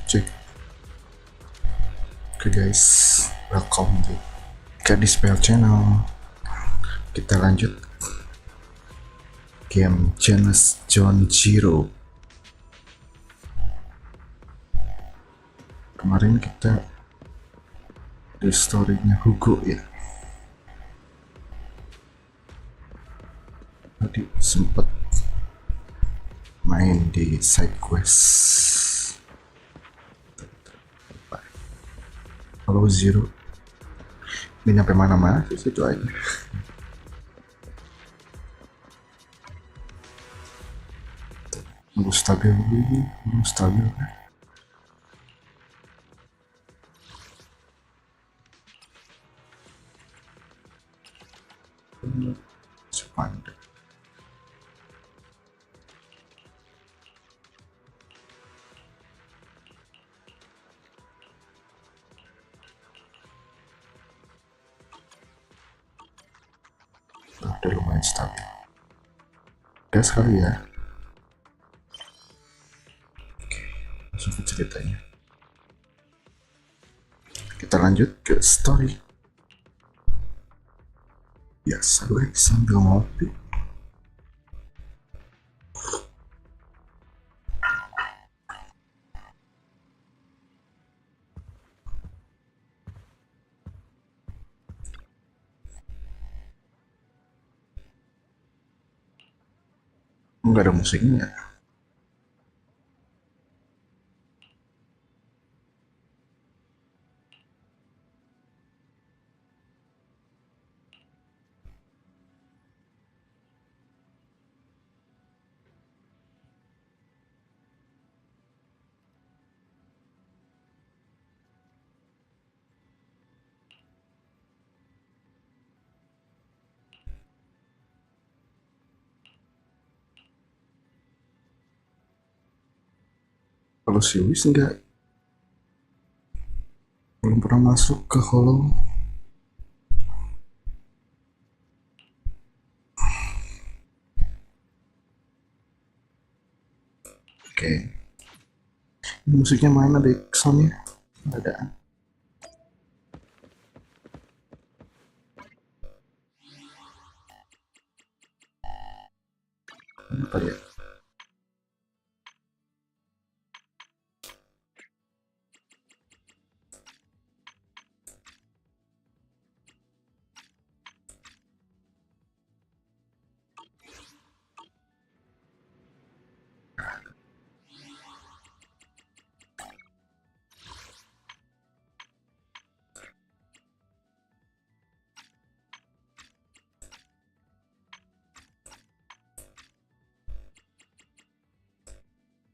Cek. Oke guys, welcome di GardySpell channel. Kita lanjut game Zenless Zone Zero. Kemarin kita di story-nya Hugo ya. Tadi sempet main di side quest. Halo Zero, ini nyampe mana mas? Situ aja. Belum stabil, belum stabil. Sepandai. Udah lumayan stabil. Gas kali ya. Oke, langsung ke ceritanya. Kita lanjut ke story. Biasa gue sambil ngopi. Enggak ada musiknya. Kalau si Wis enggak, belum pernah masuk ke Hollow. Oke, musiknya mana backsoundnya? Ada. Apa ya?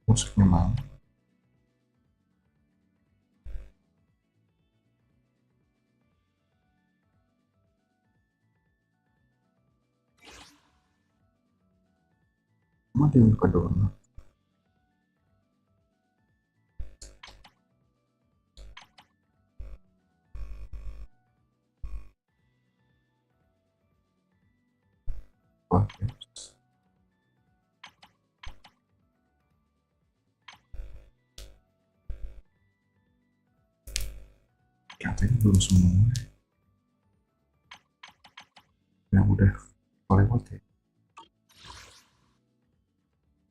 Musiknya mana? Mati buka doang. Wah, katanya belum semua yang udah lewat ya.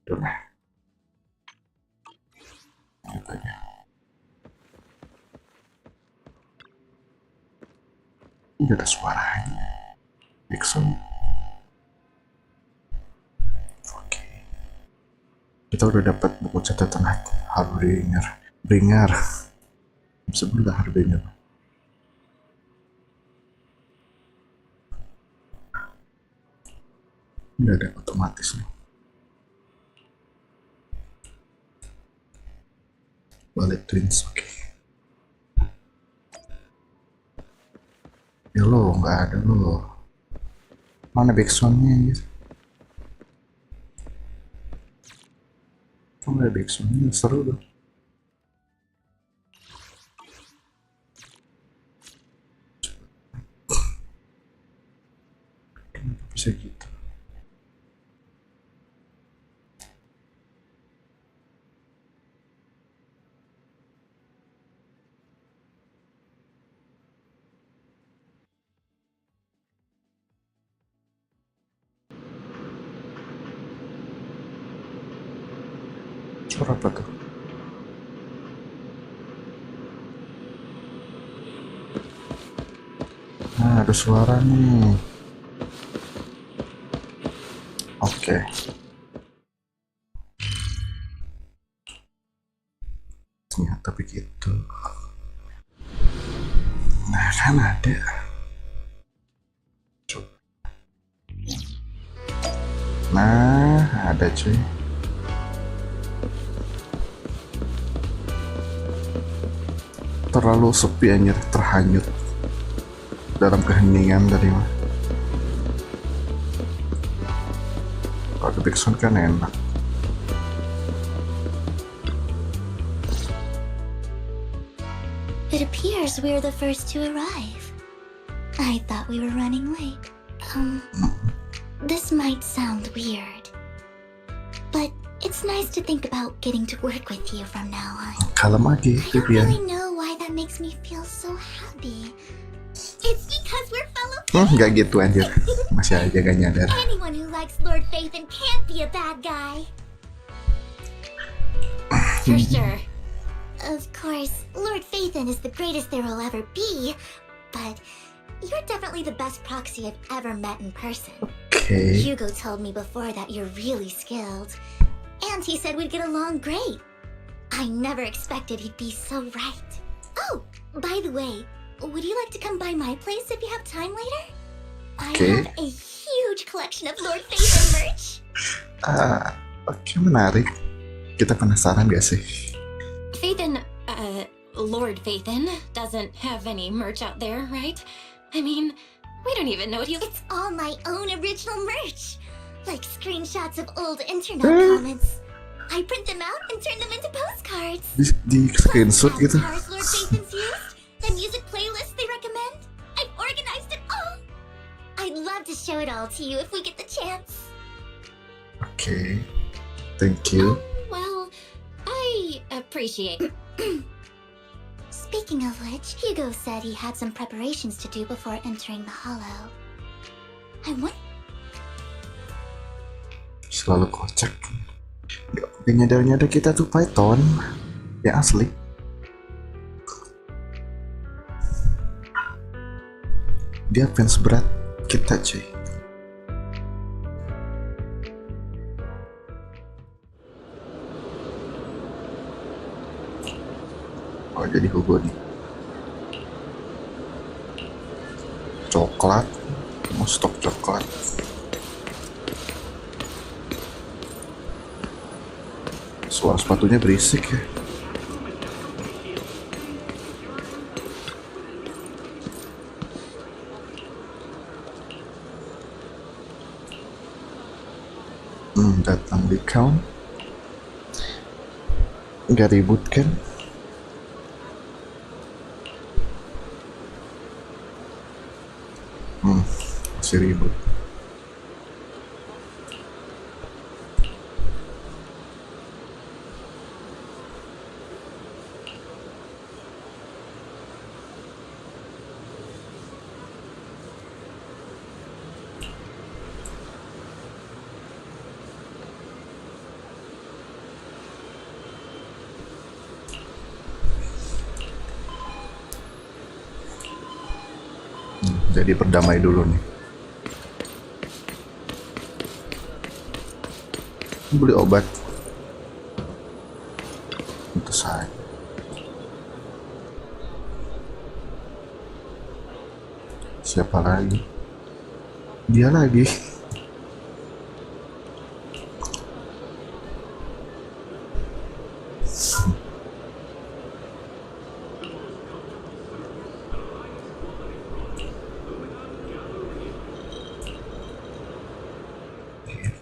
Udah lah, katanya. Udah ada suaranya. Dixon. Oke. Kita udah dapat buku catatan Harbinger. Sebelum Harbinger. Udah ada otomatis nih. Balik twins, oke. Ya lo, nggak ada lo. Mana backsoundnya gitu? Kok nggak ada backsoundnya? Seru dong. Kenapa bisa gitu? Suara apa tuh? Nah, ada suara nih. Oke. Ternyata begitu. Nah, kan ada. Coba. Nah, ada cuy. Terlalu sepi anjir, terhanyut dalam keheningan dari mah. Kalau ada backsound kan enak. It appears we're the first to arrive. I thought we were running late. This might sound weird, but it's nice to think about getting to work with you from now on. Kalem aja, I don't Vivian. really know why that makes me feel so happy. It's because we're fellow Nggak gitu anjir. Masih aja gak nyadar. Anyone who likes Lord Phaethon can't be a bad guy. For sure. Of course, Lord Phaethon is the greatest there will ever be, but you're definitely the best proxy I've ever met in person. Okay. Hugo told me before that you're really skilled, and he said we'd get along great. I never expected he'd be so right. Oh, by the way, would you like to come by my place if you have time later? Okay. I have a huge collection of Lord Phaethon merch. Oke, menarik. Kita penasaran gak sih? Phaethon, Lord Phaethon doesn't have any merch out there, right? I mean, we don't even know what you... It's all my own original merch, like screenshots of old internet comments. I print them out and turn them into postcards. Di screenshot gitu. Avatars Lord Phaethon's used, the music playlists they recommend. I've organized it all. I'd love to show it all to you if we get the chance. Oke, thank you. Well, I appreciate... Speaking of which, Hugo said he had some preparations to do before entering the Hollow. I want... Selalu kocak. Gak mungkin nyadar-nyadar kita tuh Python. Ya asli. Dia fans berat kita cuy. Oh, jadi Hugo nih. Coklat. Mau stok coklat. Suara sepatunya berisik ya. Datang di count. Nggak ribut kan? Masih ribut. Jadi berdamai dulu nih. Beli obat. Itu saja. Siapa lagi? Dia lagi.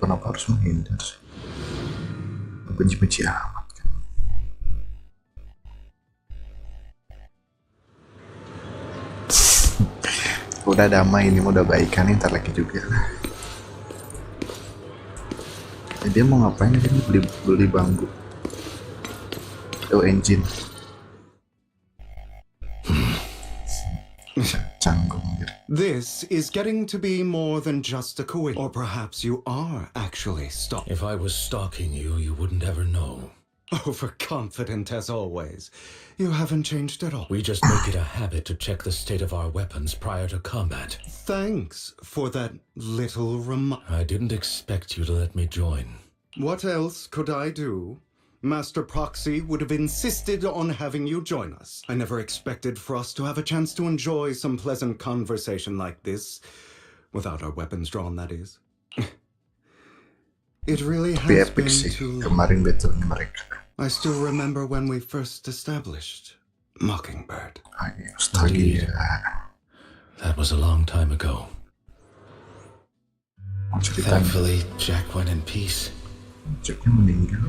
Kenapa harus menghindar sih? Benci-benci amat kan. Udah damai ini, udah baikan nih, ntar lagi juga lah. Dia mau ngapain ini? Beli bambu. Oh, engine. Canggung gitu. This is getting to be more than just a coincidence. Or perhaps you are actually stalking. If I was stalking you, you wouldn't ever know. Overconfident as always. You haven't changed at all. We just make it a habit to check the state of our weapons prior to combat. Thanks for that little I didn't expect you to let me join. What else could I do? Master Proxy would have insisted on having you join us. I never expected for us to have a chance to enjoy some pleasant conversation like this. Without our weapons drawn, that is. It really Tapi has epic been sih too long. kemarin battle-nya mereka. I still remember when we first established Mockingbird. Ayo, nostalgia. That was a long time ago. Ceritanya Thankfully, Jack went in peace. Jacknya meninggal.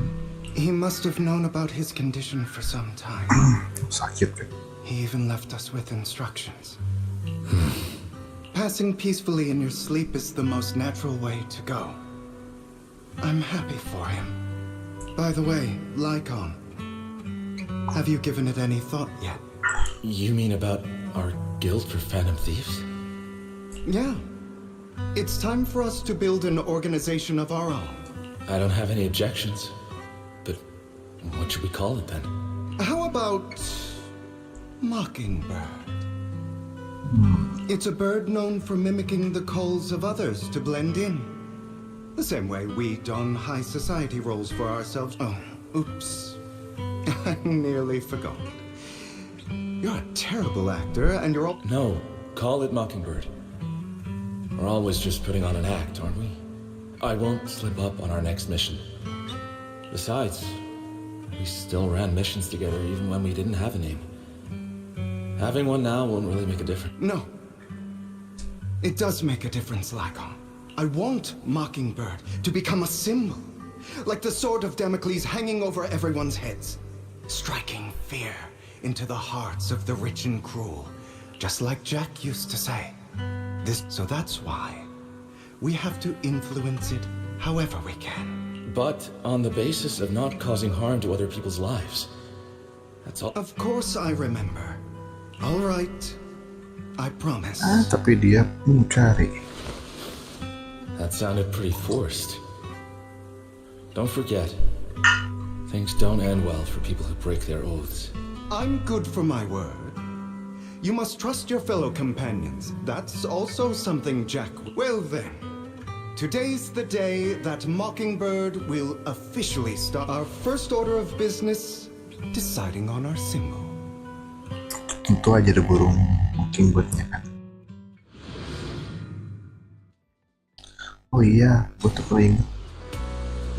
He must have known about his condition for some time. Sakit kan? He even left us with instructions. Passing peacefully in your sleep is the most natural way to go. I'm happy for him. By the way, Lycon, have you given it any thought yet? You mean about our guild for Phantom Thieves? Yeah. It's time for us to build an organization of our own. I don't have any objections. But what should we call it then? How about Mockingbird? It's a bird known for mimicking the calls of others to blend in. The same way we don high society roles for ourselves. Oh, oops. I nearly forgot. You're a terrible actor, and you're all... No, call it Mockingbird. We're always just putting on an act, aren't we? I won't slip up on our next mission. Besides, we still ran missions together even when we didn't have a name. Having one now won't really make a difference. No. It does make a difference, Lycon. I want Mockingbird to become a symbol, like the sword of Damocles hanging over everyone's heads, striking fear into the hearts of the rich and cruel, just like Jack used to say. So that's why we have to influence it however we can. But on the basis of not causing harm to other people's lives. That's all. Of course I remember. All right. I promise. Tapi dia mencari. That sounded pretty forced. Don't forget, things don't end well for people who break their oaths. I'm good for my word. You must trust your fellow companions. That's also something Jack... Well then, today's the day that Mockingbird will officially start our first order of business, deciding on our symbol. Tentu aja ada burung Mockingbird-nya kan. Oh iya, gue tuh kalau inget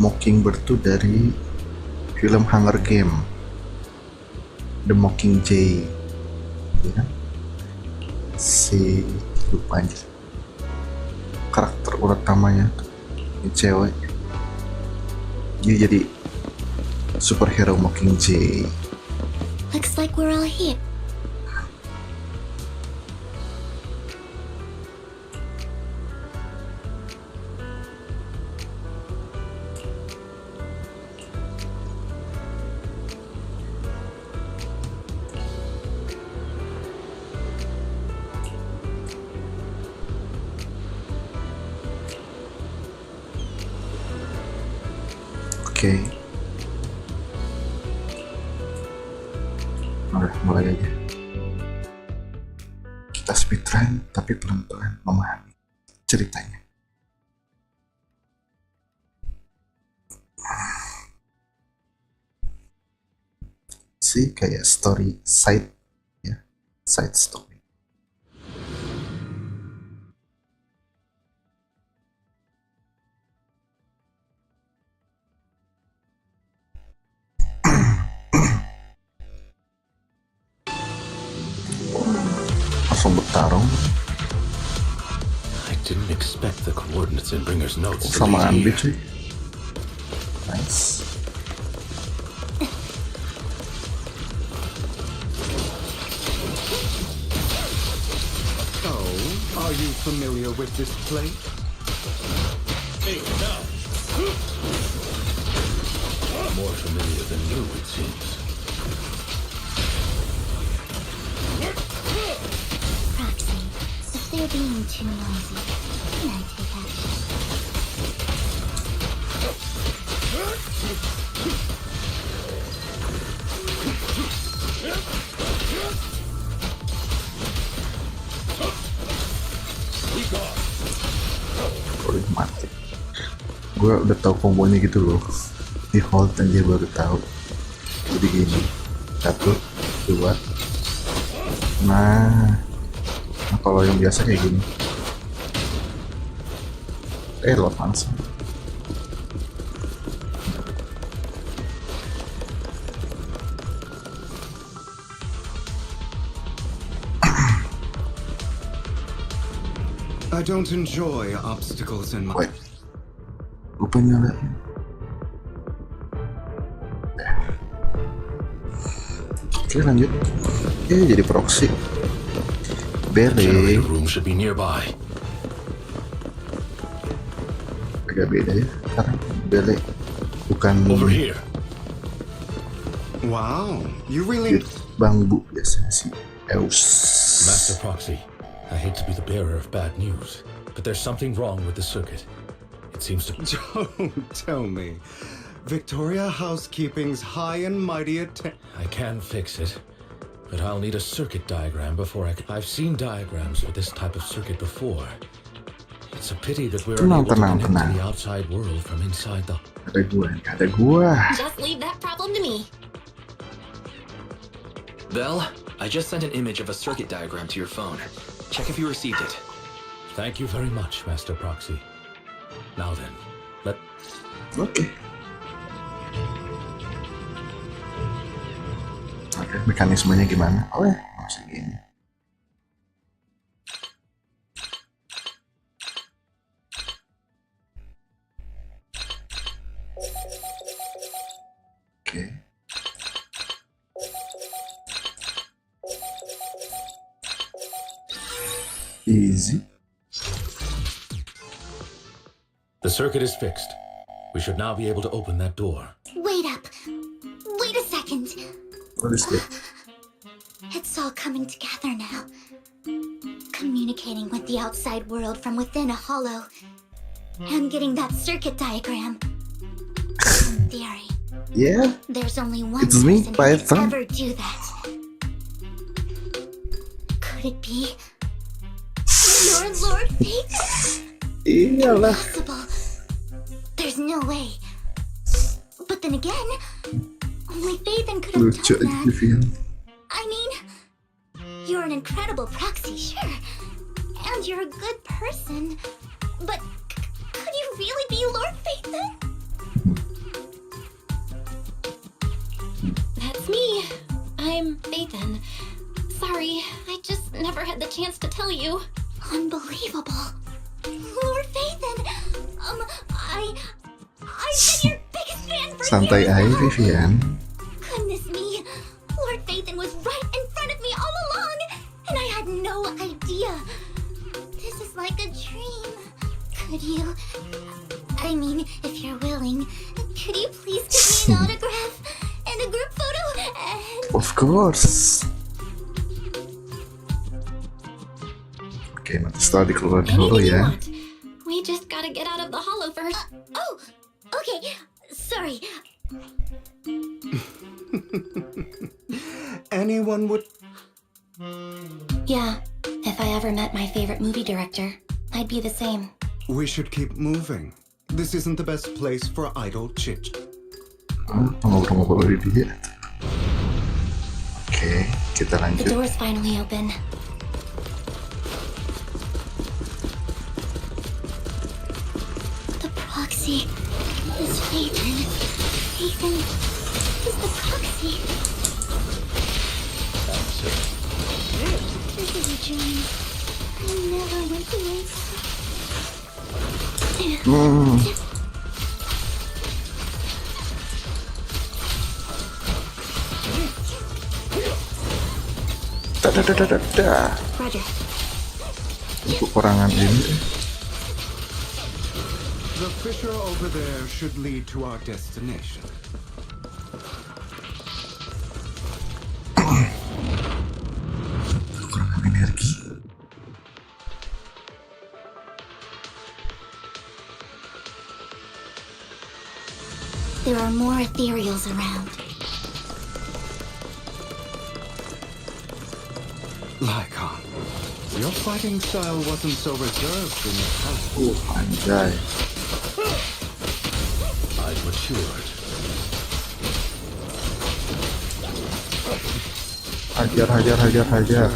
Mockingbird tuh dari film Hunger Game, The Mockingjay, ya? Si lupa aja karakter utamanya ini cewek, dia jadi superhero Mockingjay. Looks like we're all here. Oke. Udah, mulai aja. Kita speedrun tapi pelan-pelan memahami ceritanya. Sih kayak story side ya, side story. Langsung bertarung. I didn't expect the coordinates in Bringer's notes to Sama lead ambil here. cuy. Nice. Oh, are you familiar with this place? More familiar than you, it seems. Proxy, if they're being too noisy, can I take action? Udah mati. Gue udah tahu kombonya gitu loh. Di hold aja baru tahu. Jadi gini. 1, 2. Nah kalau yang biasa kayak gini. Lo langsung. I don't enjoy obstacles in my... Wait. Lupa nyalain. Oke lanjut. Jadi proxy. Bele. Generator room should be nearby. Agak beda ya. Sekarang Bele bukan Over here. Wow, you really... bambu biasanya sih. Eus. Master Proxy, I hate to be the bearer of bad news, but there's something wrong with the circuit. It seems to... Don't tell me. Victoria Housekeeping's high and mighty I can fix it, but I'll need a circuit diagram before I've seen diagrams with this type of circuit before. It's a pity that we're unable to connect to the outside world from inside the... Ada gua. Just leave that problem to me. Belle, I just sent an image of a circuit diagram to your phone. Check if you received it. Thank you very much, Master Proxy. Now then, Oke, mekanismenya gimana? Oh ya, masih gini. Oke. Easy. the circuit is fixed. We should now be able to open that door. Wait up. Wait a second. What is that? It's all coming together now. Communicating with the outside world from within a hollow. And getting that circuit diagram. In theory, Yeah, there's only one It's me, person who could Python. ever do that. Could it be your Lord Fate? iyalah. Impossible. There's no way. But then again, only Phaethon could have Lucu done aja that. Vivian. I mean, you're an incredible proxy, sure. And you're a good person. But could you really be Lord Phaethon? That's me. I'm Phaethon. Sorry, I just never had the chance to tell you. Unbelievable. Lord Phaethon, I've been your biggest fan for Santai years aja now. Vivian. Goodness me, Lord Phaethon was right in front of me all along, and I had no idea. This is like a dream. Could you, I mean, if you're willing, could you please give me an autograph and a group photo and... Of course. Oke, nanti setelah dikeluarin dulu Anything you ya. want. We just gotta get out of the hollow first. Oh, okay, sorry. Anyone would... Yeah, if I ever met my favorite movie director, I'd be the same. We should keep moving. This isn't the best place for idle chit. Ngobrol-ngobrol di dia. Oke, kita The lanjut. door's finally open. The proxy is Phaethon. Phaethon is the proxy. This is a dream. I never went to it. Dadadadadada. Roger. Kekurangan ini. The fissure over there should lead to our destination. Kekurangan energi. There are more ethereals around. Lycon, your fighting style wasn't so reserved in the past. Anjay. I've matured. Hajar.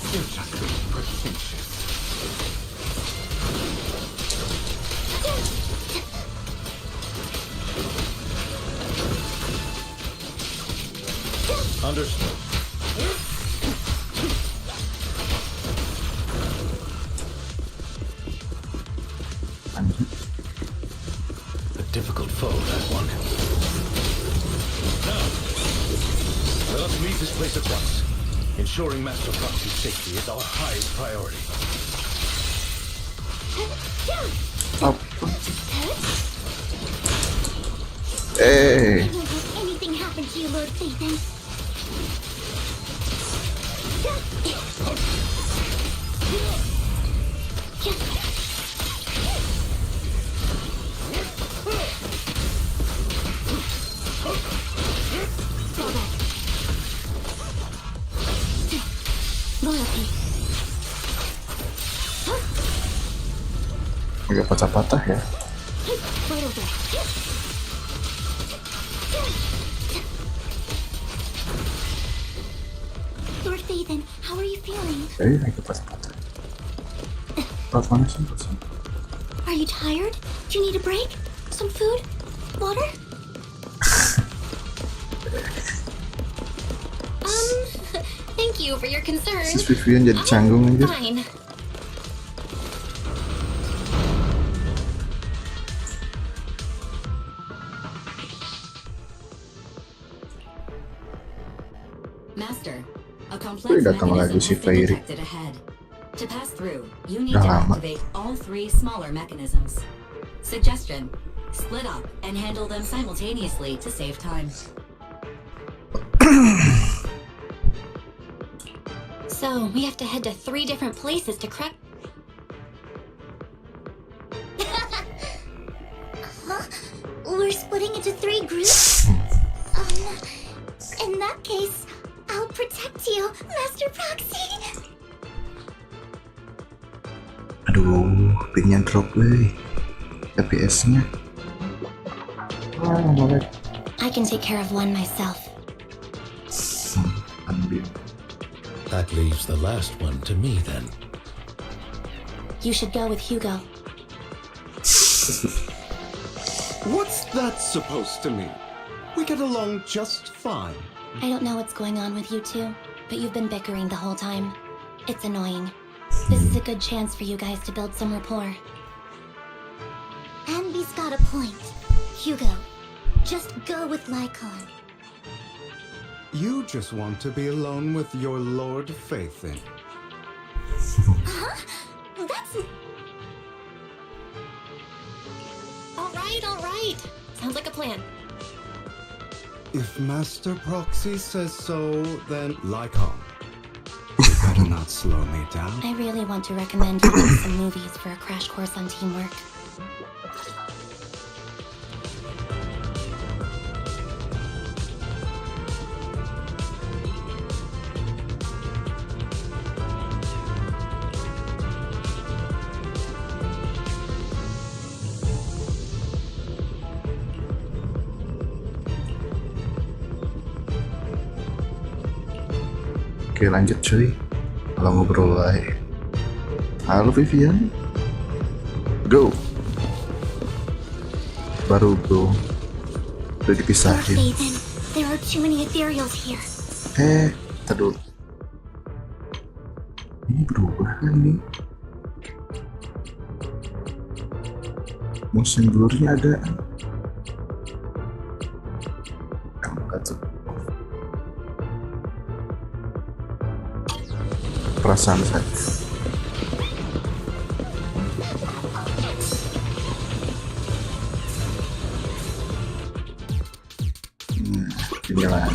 You're just being pretentious. Understood. Anjir. A difficult foe, that one. Now, let us leave this place at once. Ensuring Master Proxy's safety is our highest priority. Apa? Eh, I won't let anything happen to you, Lord Phaethon. Loyalty. agak patah-patah ya. Right over. Lord Phaethon, how are you feeling? Agak patah-patah. Berat mana sih? Are you tired? Do you need a break? Some food? Water? Thank you for your concern. Si Vivian jadi canggung aja. Fine. Master, a Wih, complex datang lagi si mechanism has been Fairy. detected ahead. To pass through, you need Udah to lama. activate all 3 smaller mechanisms. Suggestion: split up and handle them simultaneously to save time. So we have to head to 3 different places to crack. Huh? We're splitting into 3 groups? In that case, I'll protect you, Master Proxy. Aduh, pingnya drop weh. FPS-nya. Molek. I can take care of one myself. Ambil. That leaves the last one to me then. You should go with Hugo. What's that supposed to mean? We get along just fine. I don't know what's going on with you two, but you've been bickering the whole time. It's annoying. This is a good chance for you guys to build some rapport. Ambi's got a point. Hugo, just go with Lycon. You just want to be alone with your Lord Phaethon. Huh? That's... All right. Sounds like a plan. If Master Proxy says so, then Lycon, you better not slow me down. I really want to recommend you watch some movies for a crash course on teamwork. Oke, lanjut cuy. Kalau ngobrol lagi. Halo Vivian. Go. Baru go. Udah Lord dipisahin. Phaethon, there are too many ethereals here. Ntar dulu. Ini berubah kan nih? Motion blur-nya ada. Enggak tuh. Perasaan saya. Inilah.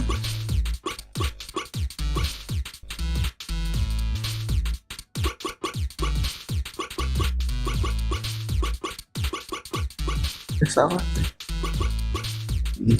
Salah. Ih.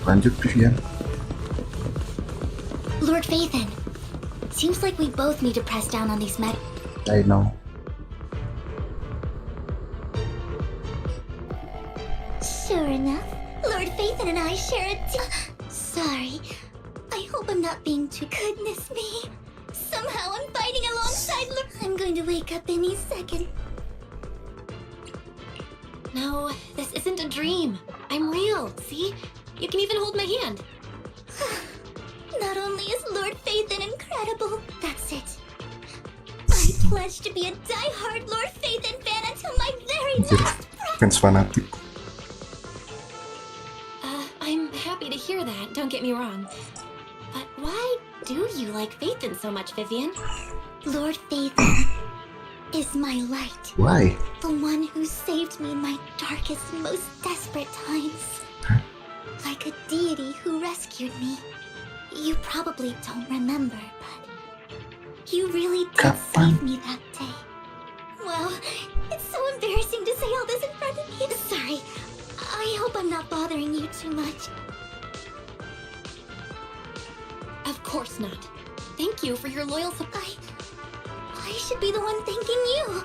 Lanjut, Vivian. Lord Phaethon, seems like we both need to press down on these I know. Sure enough, Lord Phaethon and I share a sorry. I hope I'm not being too... Goodness me. Somehow I'm fighting alongside Lord... I'm going to wake up any second. No, this isn't a dream. I'm real, see? You can even hold my hand. Not only is Lord Phaethon incredible, that's it. I pledge to be a die-hard Lord Phaethon fan until my very Anjir, last breath. fans fanatik. I'm happy to hear that, don't get me wrong. But why do you like Phaethon so much, Vivian? Lord Phaethon is my light. Why? The one who saved me in my darkest, most desperate times. Like a deity who rescued me. You probably don't remember, but you really did Kapan? save me that day. Wow, it's so embarrassing to say all this in front of you. Sorry, I hope I'm not bothering you too much. Of course not. Thank you for your loyal support. I should be the one thanking you.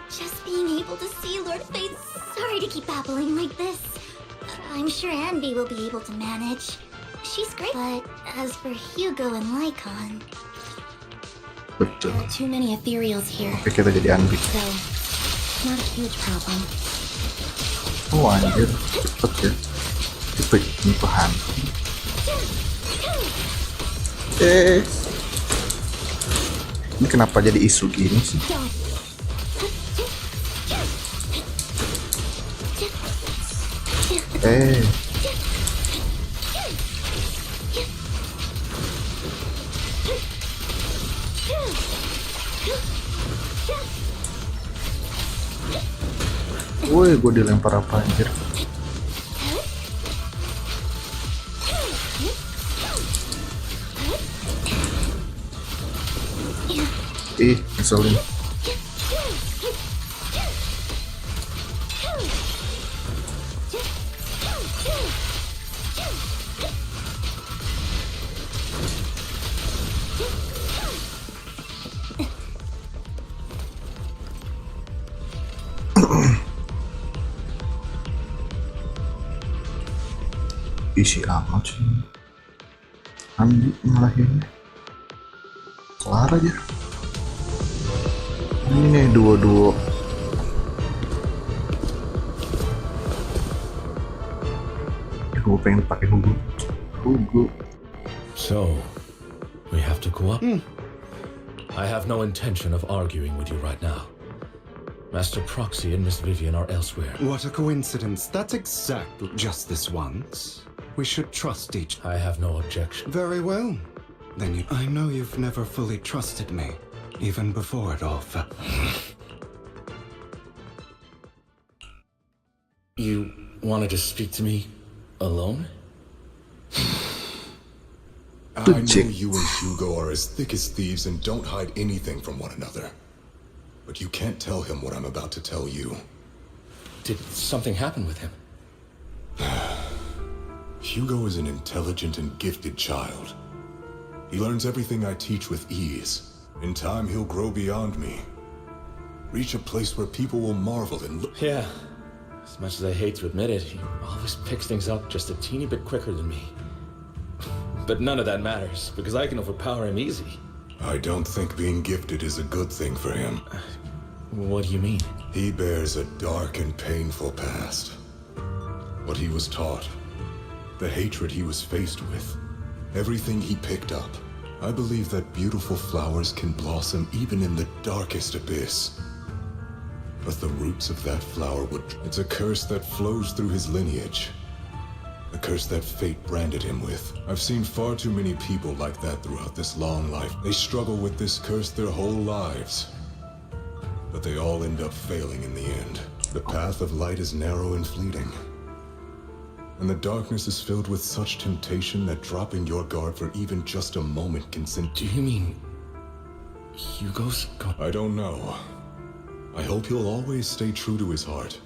Just being able to see Lord Faith. Sorry to keep babbling like this. I'm sure Andy will be able to manage. She's great. But as for Hugo and Lycon, Betul. There are too many ethereals here, Oke, kita jadi Andy. so not a huge problem. Oh anjir, cepet ya. Cepet nipahan. Ini kenapa jadi isu gini sih? Woi, gue dilempar apa anjir? Ih, ngeselin. Isi amat sih. Andi ngalahinnya. Kelar aja. Ini nih duo-duo. Gue pengen pakai Hugo. So, we have to go up? I have no intention of arguing with you right now. Master Proxy and Miss Vivian are elsewhere. What a coincidence. That's exactly just this once. We should trust each. I have no objection. Very well. Then I know you've never fully trusted me, even before it all fell. You wanted to speak to me alone? I know you and Hugo are as thick as thieves and don't hide anything from one another. But you can't tell him what I'm about to tell you. Did something happen with him? Hugo is an intelligent and gifted child. He learns everything I teach with ease. In time, he'll grow beyond me. Reach a place where people will marvel and look. Yeah. As much as I hate to admit it, he always picks things up just a teeny bit quicker than me. But none of that matters, because I can overpower him easy. I don't think being gifted is a good thing for him. What do you mean? He bears a dark and painful past. What he was taught, the hatred he was faced with, everything he picked up. I believe that beautiful flowers can blossom even in the darkest abyss. But the roots of that flower would... It's a curse that flows through his lineage. A curse that fate branded him with. I've seen far too many people like that throughout this long life. They struggle with this curse their whole lives. But they all end up failing in the end. The path of light is narrow and fleeting. And the darkness is filled with such temptation that dropping your guard for even just a moment can send... Do you mean... Hugo's gone? I don't know. I hope he'll always stay true to his heart.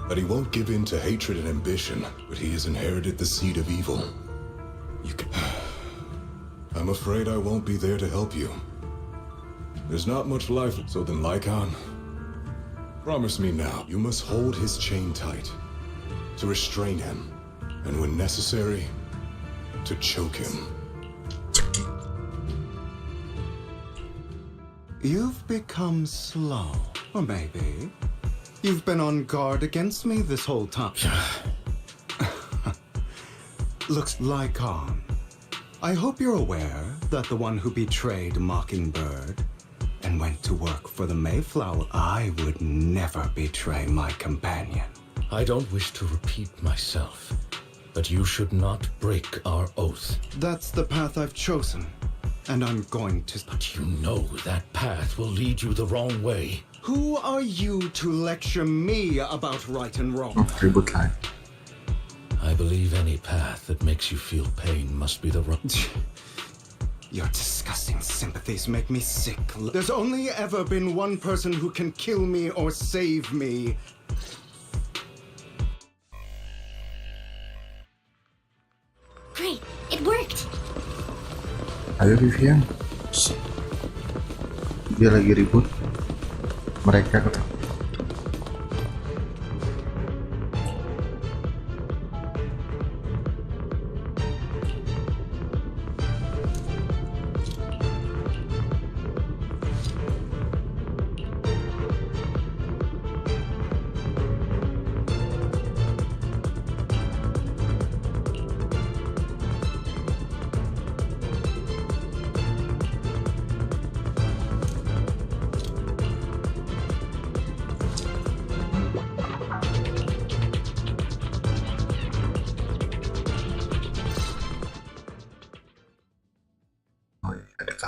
That he won't give in to hatred and ambition, but he has inherited the seed of evil. You can... I'm afraid I won't be there to help you. There's not much life, so then Lycan, promise me now, you must hold his chain tight, to restrain him, and when necessary, to choke him. You've become slow, or maybe you've been on guard against me this whole time. Looks like on. I hope you're aware that the one who betrayed Mockingbird and went to work for the Mayflower, I would never betray my companion. I don't wish to repeat myself, but you should not break our oath. That's the path I've chosen, and I'm going to... But you know that path will lead you the wrong way. Who are you to lecture me about right and wrong? Oh, ribut lagi. I believe any path that makes you feel pain must be the wrong... Your disgusting sympathies make me sick. There's only ever been one person who can kill me or save me. Great, it worked. Ayo Vivian. Dia lagi ribut. Mereka ketemu.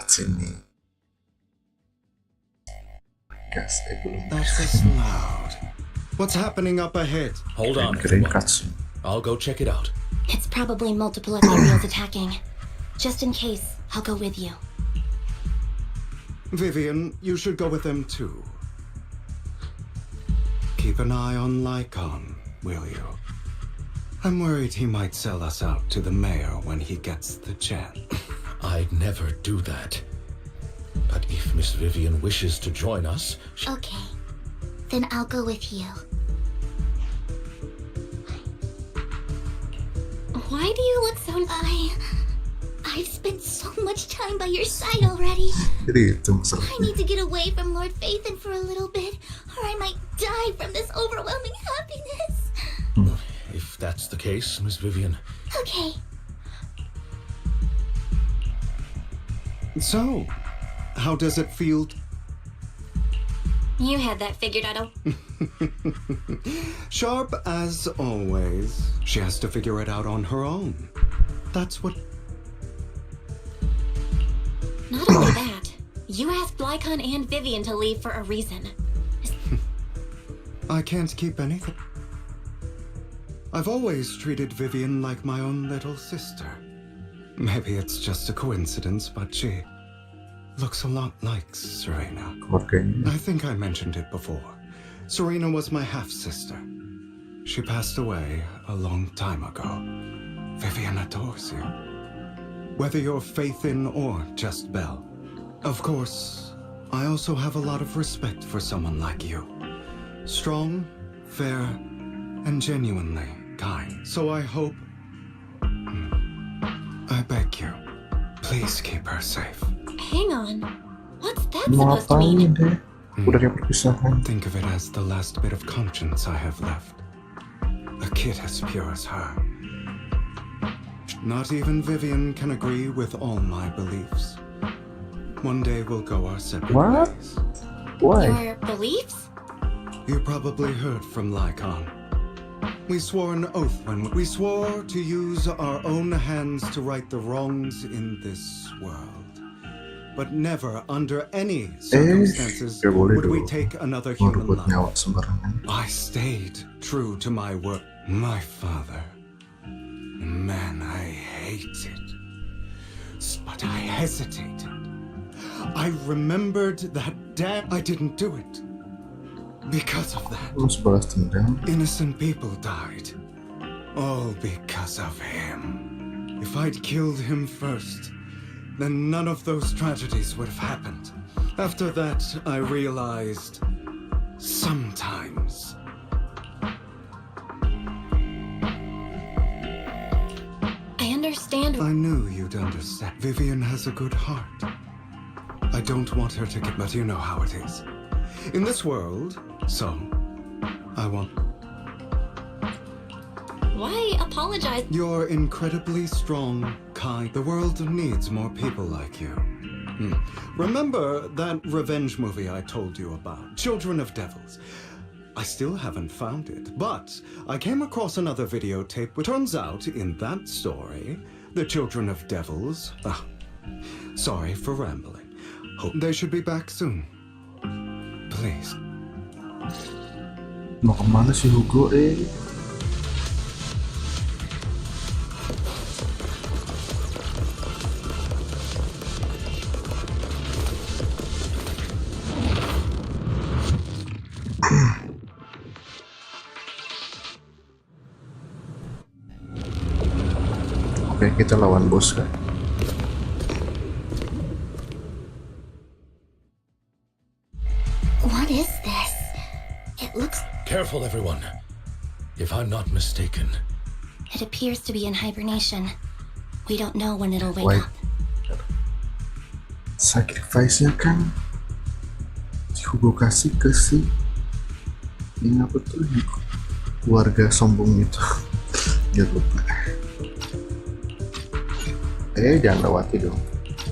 Sini. Guys, belum. That's just loud. What's happening up ahead? Hold on, Keren everyone. cutscene. I'll go check it out. It's probably multiple ethereals attacking. Just in case, I'll go with you. Vivian, you should go with them too. Keep an eye on Lycan, will you? I'm worried he might sell us out to the mayor when he gets the chance. I'd never do that. But if Miss Vivian wishes to join us, Okay, then I'll go with you. Why do you look so... I've spent so much time by your side already. Jadi itu I masalahnya. need to get away from Lord Phaethon for a little bit, or I might die from this overwhelming happiness. if that's the case, Miss Vivian, Okay, So, how does it feel? You had that figured out. Sharp as always. She has to figure it out on her own. That's what... Not only that, you asked Lycan and Vivian to leave for a reason. I can't keep anything. I've always treated Vivian like my own little sister. Maybe it's just a coincidence, but she looks a lot like Serena. Keluarganya. I think I mentioned it before. Serena was my half-sister. She passed away a long time ago. Vivian adores you. Whether you're Phaethon or just Belle. Of course, I also have a lot of respect for someone like you. Strong, fair, and genuinely kind. So I hope... I beg you, please keep her safe. Hang on. What's that Mau supposed to mean? ngapain deh? Udah ada perpisahan. Think of it as the last bit of conscience I have left. A kid as pure as her. Not even Vivian can agree with all my beliefs. One day we'll go our separate What? ways. Why? Your beliefs? You probably heard from Lycan. We swore an oath when we swore to use our own hands to right the wrongs in this world. But never, under any circumstances, gak boleh would we dong take another human ngerebut nyawa life. sembarangan. I stayed true to my word. My father. Man, I hated. But I hesitated. I remembered that I didn't do it. Because of that, Terus balas dendam. innocent people died. All because of him. If I'd killed him first, then none of those tragedies would have happened. After that, I realized sometimes I understand. I knew you'd understand. Vivian has a good heart. I don't want her to get, but you know how it is. In this world, so I want. Why apologize? You're incredibly strong, kind. The world needs more people like you. Remember that revenge movie I told you about, Children of Devils? I still haven't found it, but I came across another videotape which turns out in that story, the Children of Devils... sorry for rambling. Hope they should be back soon. Please. Mau kemana sih Hugo? Oke, kita lawan bos kan. What is this? It looks... Careful, everyone. If I'm not mistaken, It appears to be in hibernation. We don't know when it'll wake Wait. up. Sacrifice-nya kan si Hugo kasih ke si ini apa tuh, keluarga sombong itu. Dia lupa. Jangan lewati dong.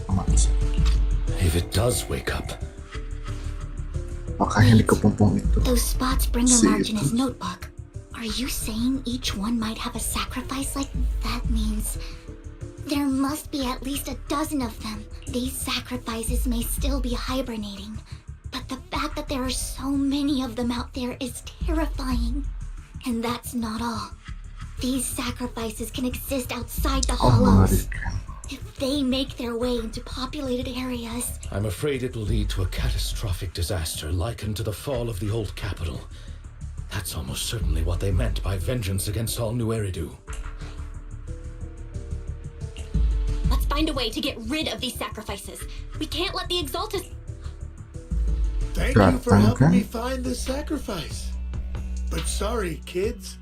Amat. if it does wake up, Makanya di kepompong itu. Those spots bring a See mark in it. his notebook. Are you saying each one might have a sacrifice like that? Means there must be at least a dozen of them. These sacrifices may still be hibernating, but the fact that there are so many of them out there is terrifying. And that's not all. These sacrifices can exist outside the Oh, hollows. mengerikan. If they make their way into populated areas, I'm afraid it will lead to a catastrophic disaster likened to the fall of the old capital. That's almost certainly what they meant by vengeance against all New Eridu. Let's find a way to get rid of these sacrifices. We can't let the Exaltus... Thank you for Datang, helping kan? me find the sacrifice. But sorry, kids.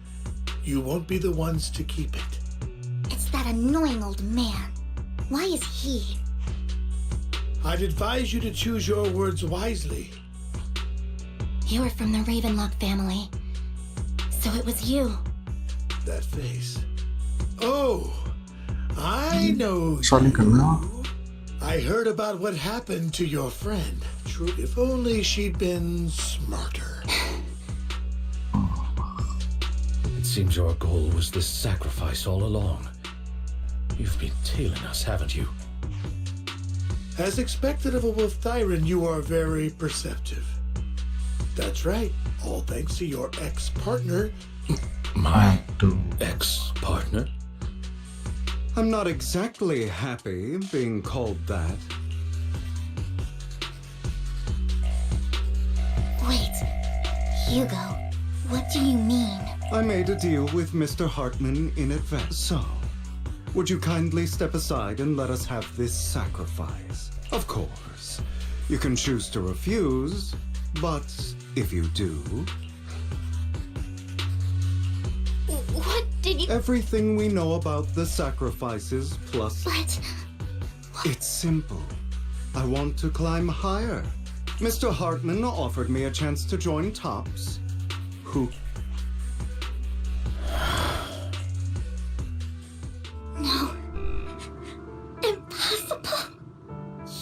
You won't be the ones to keep it. it's that annoying old man. Why is he? I'd advise you to choose your words wisely. You're from the Ravenlock family. So it was you. That face. Oh, I know Saling kenal. you. I heard about what happened to your friend. True, if only she'd been smarter. It seems your goal was this sacrifice all along. You've been tailing us, haven't you? As expected of a wolf Thyran, you are very perceptive. That's right. All thanks to your ex-partner. My Aduh. ex-partner? I'm not exactly happy being called that. Wait, Hugo, what do you mean? I made a deal with Mr. Hartman in advance. So, would you kindly step aside and let us have this sacrifice? Of course, you can choose to refuse, but if you do, What did you... everything we know about the sacrifices plus... But... It's simple. I want to climb higher. Mr. Hartman offered me a chance to join Tops. Who... No. Impossible.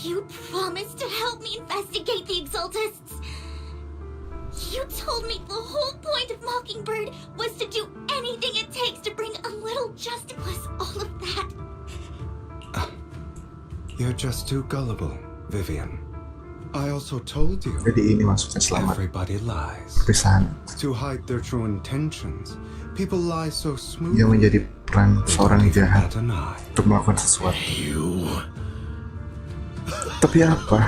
You promised to help me investigate the Exaltists. You told me the whole point of Mockingbird was to do anything it takes to bring a little justice. Was all of that? You're just too gullible, Vivian. I also told you, Jadi ini maksudnya selamat. everybody lies. Perpisahan. To hide their true intentions, people lie so Dia smoothly. menjadi peran they seorang don't even jahat bat an eye. untuk melakukan sesuatu. You... Tapi apa?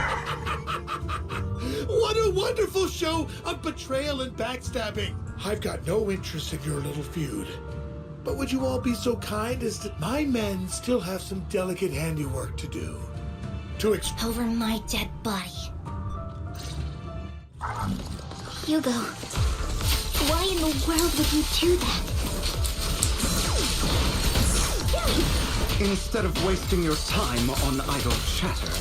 What a wonderful show of betrayal and backstabbing. I've got no interest in your little feud. But would you all be so kind as to... My men still have some delicate handiwork to do. Over my dead body. Hugo, why in the world would you do that? Instead of wasting your time on idle chatter,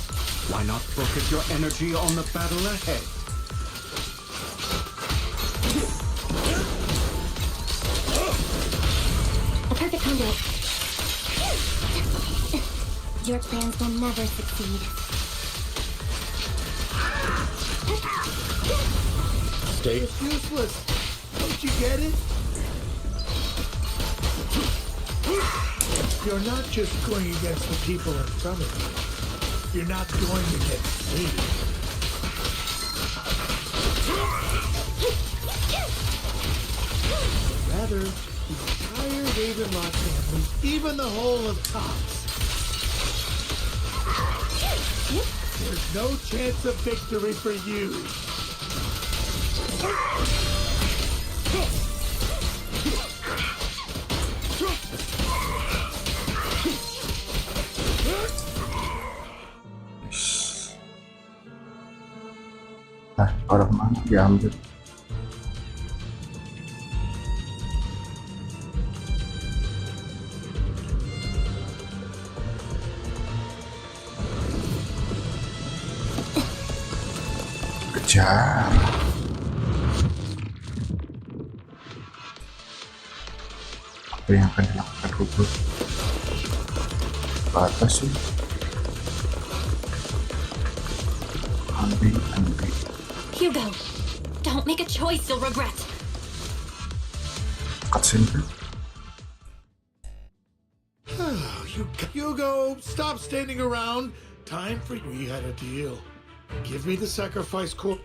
why not focus your energy on the battle ahead? A perfect conduit. Your plans will never succeed. Stay. It's useless. Don't you get it? You're not just going against the people in front of you. You're not going against me. Rather, the entire Ravenlock family, even the whole of Tops. There's no chance of victory for you. Nah, orang mana diambil? Kejar. Apa yang akan dilakukan Hugo? Ke atas sih. Ambil. Hugo, don't make a choice you'll regret. Cutscene kan? Hugo, stop standing around. Time for you. We had a deal. Give me the sacrifice core.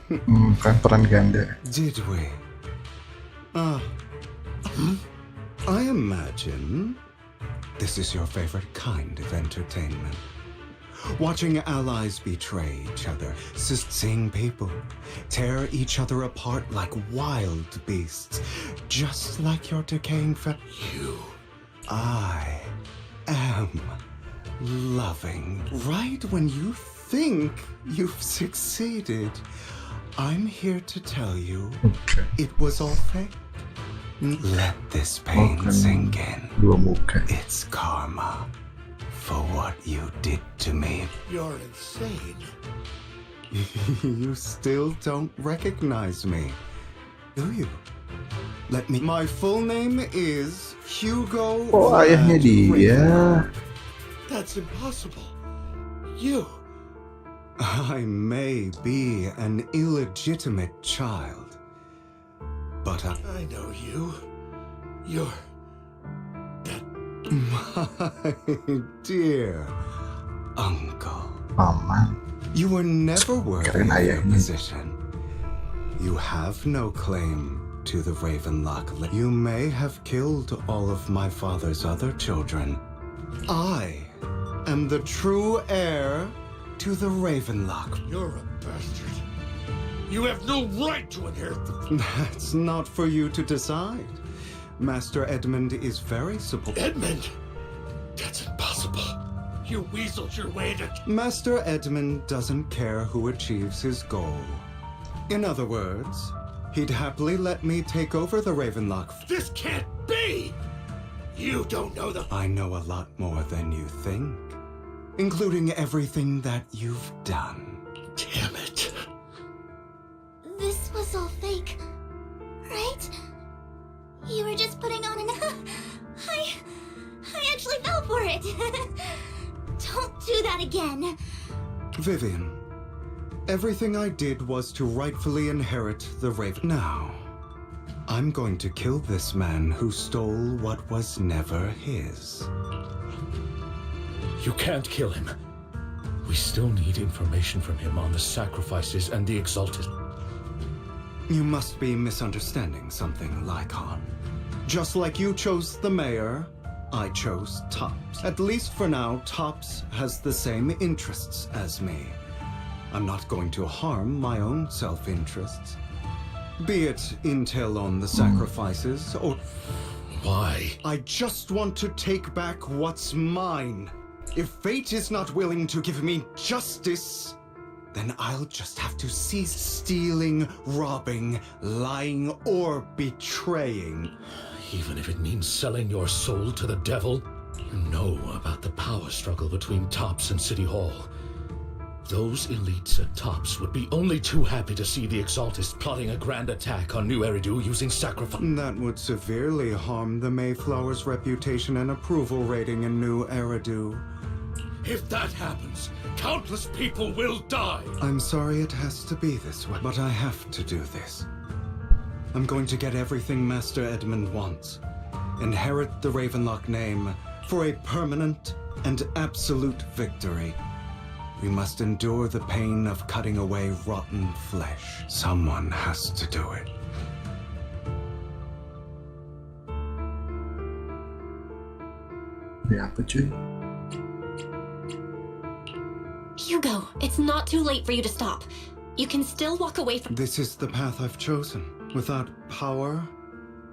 Kan peran ganda. Did we? I imagine this is your favorite kind of entertainment. Watching allies betray each other, seeing people tear each other apart like wild beasts, just like your decaying I am loving. Right when you think you've succeeded, I'm here to tell you it was all fake. Let this pain sink in. It's karma for what you did to me. You're insane. You still don't recognize me, do you? Let me... My full name is Hugo. Oh, ayahnya dia. That's impossible. You. I may be an illegitimate child, but I know you. You're... My dear uncle. Paman. You were never worthy Keren of your ayahnya. position. You have no claim to the Ravenlock. You may have killed all of my father's other children. I am the true heir to the Ravenlock. You're a bastard. You have no right to inherit the... That's not for you to decide. Master Edmund is very supportive. Edmund? That's impossible. You weaseled your way to... Master Edmund doesn't care who achieves his goal. In other words, he'd happily let me take over the Ravenlock. This can't be! You don't know the... I know a lot more than you think, including everything that you've done. Damn it. This was all fake, right? You were just putting on an... I actually fell for it. Don't do that again. Vivian, everything I did was to rightfully inherit the Raven. Now, I'm going to kill this man who stole what was never his. You can't kill him. We still need information from him on the sacrifices and the Exalted. You must be misunderstanding something, Lycon. Just like you chose the mayor, I chose Tops. At least for now, Tops has the same interests as me. I'm not going to harm my own self-interests. Be it intel on the sacrifices, or... Why? I just want to take back what's mine. If fate is not willing to give me justice, then I'll just have to cease stealing, robbing, lying, or betraying. Even if it means selling your soul to the devil? You know about the power struggle between Tops and City Hall. Those elites at Tops would be only too happy to see the Exaltists plotting a grand attack on New Eridu using sacrifice. That would severely harm the Mayflower's reputation and approval rating in New Eridu. If that happens, countless people will die. I'm sorry it has to be this way, but I have to do this. I'm going to get everything Master Edmund wants. Inherit the Ravenlock name for a permanent and absolute victory. We must endure the pain of cutting away rotten flesh. Someone has to do it. Ya apa cuy? Hugo, it's not too late for you to stop. You can still walk away from... This is the path I've chosen. Without power,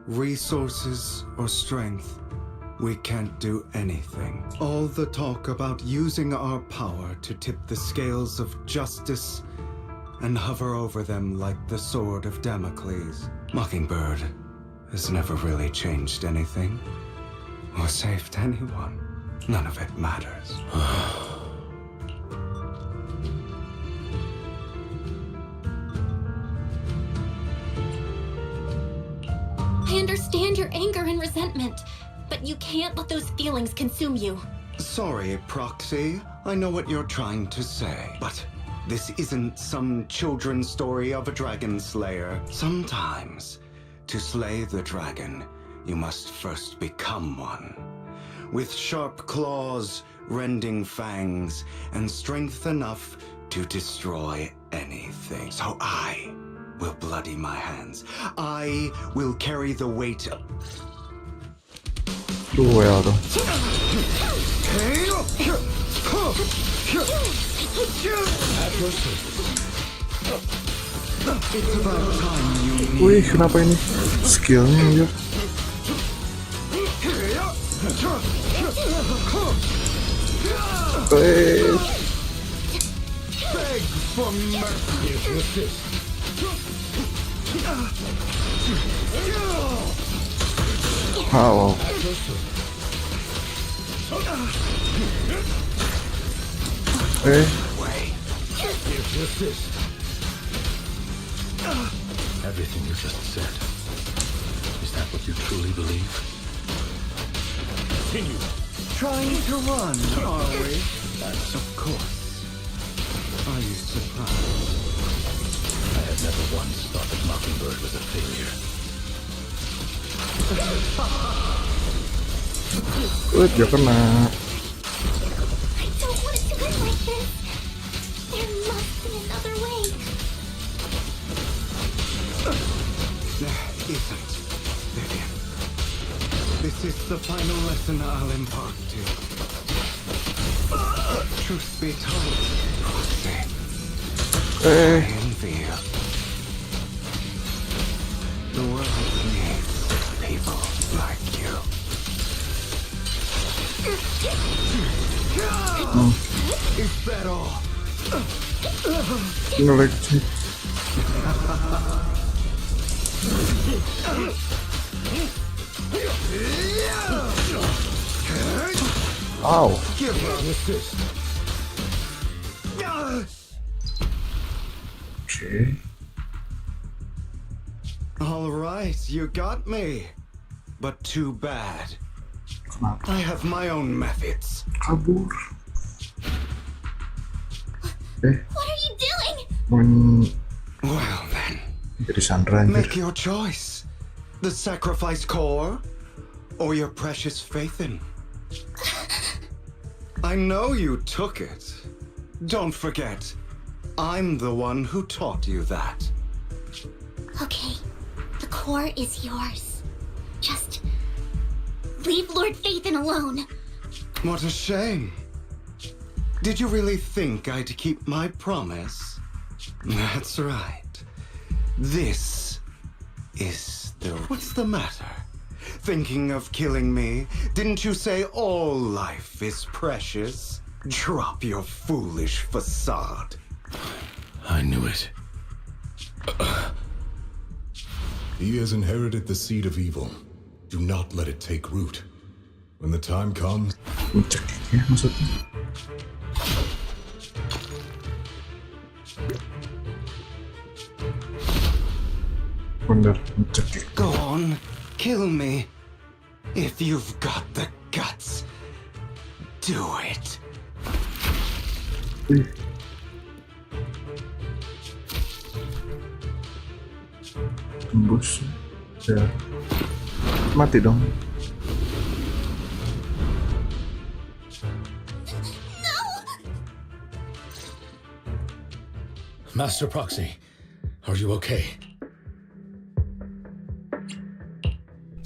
resources, or strength, we can't do anything. All the talk about using our power to tip the scales of justice and hover over them like the sword of Damocles. Mockingbird has never really changed anything or saved anyone. None of it matters. I understand your anger and resentment, but you can't let those feelings consume you. Sorry, Proxy. I know what you're trying to say, but this isn't some children's story of a dragon slayer. Sometimes, to slay the dragon, you must first become one. With sharp claws, rending fangs, and strength enough to destroy anything. So I will bloody my hands. I will carry the weight of... Duel tuh. It's about time you... Wih, kenapa ini skillnya anjir? Beg for mercy. Halo. Everything you just said. Is that what you truly believe? Continue. Trying to run, are we? Of course. Are you surprised? I had never once thought that Mockingbird was a failure. Dia kena. I don't want it to end like this. There must be another way. There isn't, Vivian. This is the final lesson I'll impart to you. Truth be told, Proxy, I envy you. The world needs people like you. Is that all? Ngelag. Ow. Give her an assist. Okay. All right, you got me. But too bad. Kenapa? I have my own methods. Kabur. What are you doing? Well then, Jadi Sandra anjir. make your choice. The sacrifice core, or your precious faith in. I know you took it. Don't forget, I'm the one who taught you that. Okay, the core is yours. Just leave Lord Phaethon alone. What a shame. Did you really think I'd keep my promise? That's right. This is the... What's the matter? Thinking of killing me? Didn't you say all life is precious? Drop your foolish facade. I knew it. He has inherited the seed of evil. Do not let it take root. When the time comes... Mencekik ya maksudnya. Bener, mencekik. Go on, kill me. If you've got the guts, do it. Tembus. Ya. Mati dong. Master Proxy, are you okay?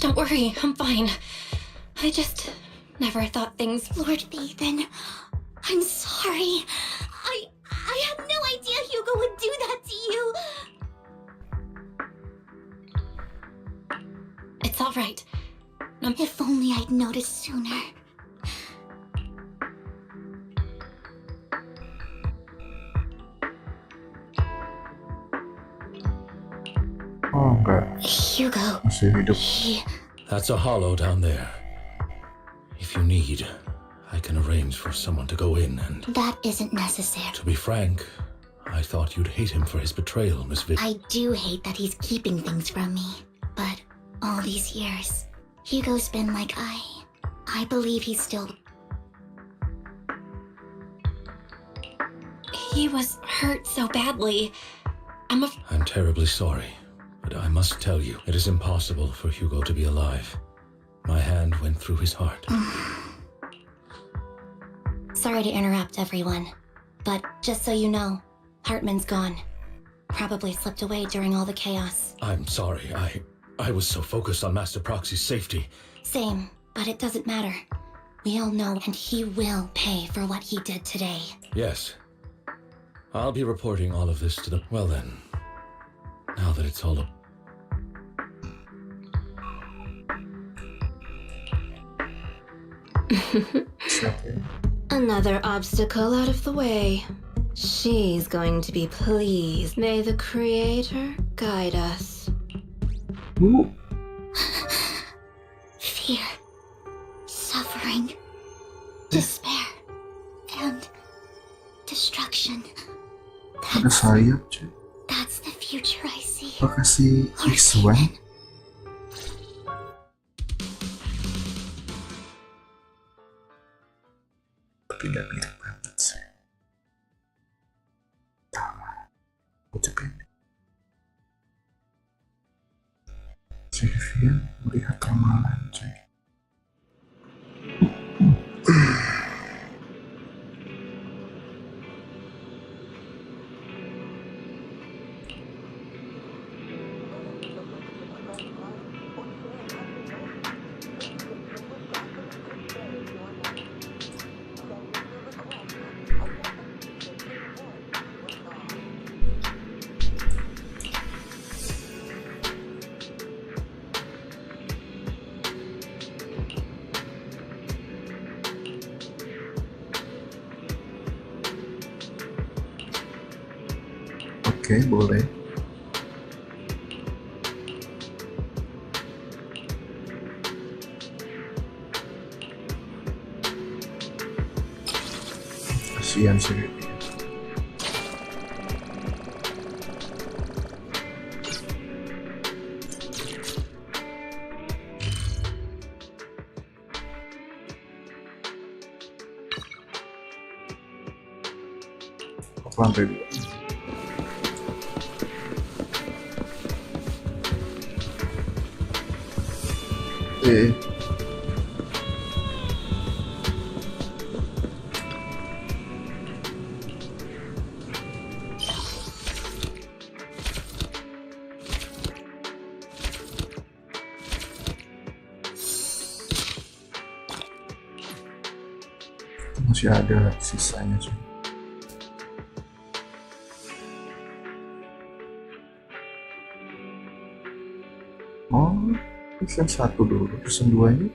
Don't worry, I'm fine. I just never thought things... Lord Phaethon, I'm sorry. I had no idea Hugo would do that to you. It's all right. If only I'd noticed sooner. Oh enggak, Hugo, masih hidup. That's a hollow down there. If you need, I can arrange for someone to go in and... That isn't necessary. To be frank, I thought you'd hate him for his betrayal, Miss Viv. I do hate that he's keeping things from me. But all these years, Hugo's been like I believe he's still... He was hurt so badly. I'm terribly sorry, but I must tell you, it is impossible for Hugo to be alive. My hand went through his heart. Sorry to interrupt, everyone. But just so you know, Hartman's gone. Probably slipped away during all the chaos. I'm sorry, I was so focused on Master Proxy's safety. Same, but it doesn't matter. We all know, and he will pay for what he did today. Yes. I'll be reporting all of this to them. Well then, now that it's all... Another obstacle out of the way. She's going to be pleased. May the Creator guide us. Ooh. Fear, suffering, despair, and destruction. Ada sayap cuy. That's the future I see. Makasih X1. Tapi gak mirip banget sih. Tawa. Ucapin. Si Vivian melihat ramalan cuy. Oke, boleh. Kasihan sih. Lantai dua. Masih ada sisanya cuy. Oh, season 1 dulu, season 2 ini.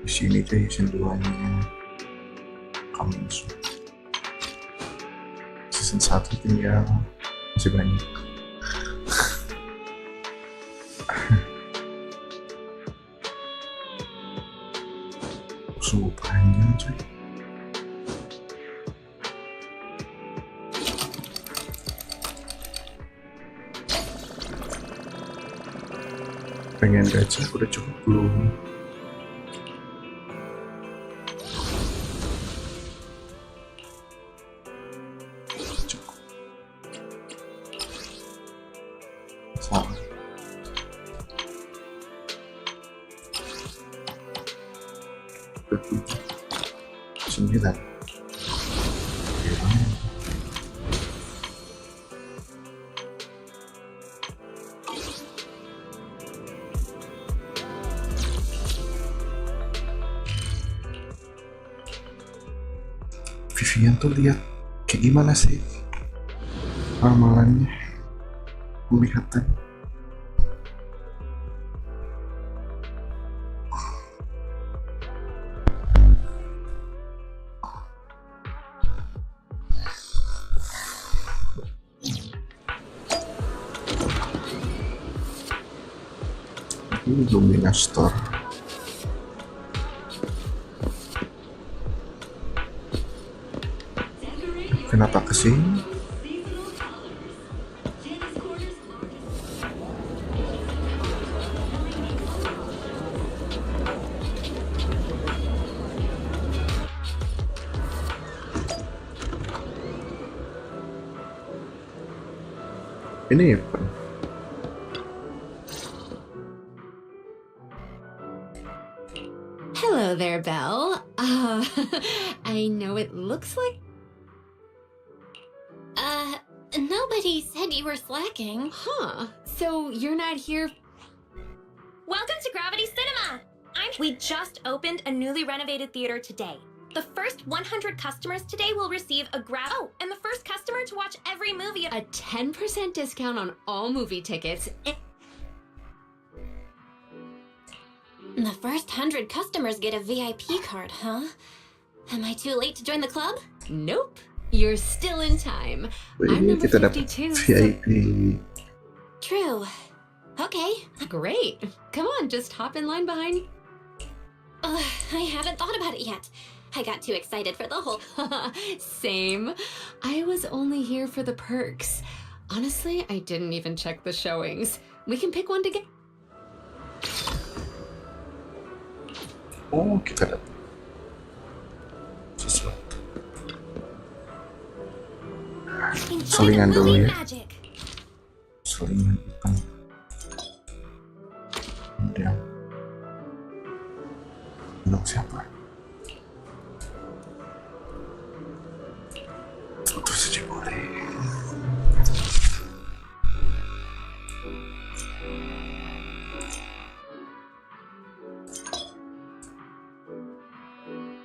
Di sini tuh season 2 nya coming soon. Season 1 tinggal masih banyak. Sungguh panjang coy. Pengen gacha udah cukup belum? Cukup. Salah. Udah 7, 9. Vivian tuh lihat kayak gimana sih ramalannya, kelihatan. Ini Lumina Store. Kenapa kesini? Ini apa? Hello there, Belle. I know it looks like... Nobody said you were slacking. Huh. So you're not here... Welcome to Gravity Cinema! We just opened a newly renovated theater today. The first 100 customers today will receive a and the first customer to watch every movie... A 10% discount on all movie tickets. The first 100 customers get a VIP card, huh? Am I too late to join the club? Nope. You're still in time. I'm Ini number kita dapat 52. VIP. True. Okay. Great. Come on, just hop in line behind. I haven't thought about it yet. I got too excited for the whole... Same. I was only here for the perks. Honestly, I didn't even check the showings. We can pick one to get... Oh, kita dapat sesuatu. Selingan dulu ya. Selingan hitam. Kemudian belum siapa? Foto saja boleh.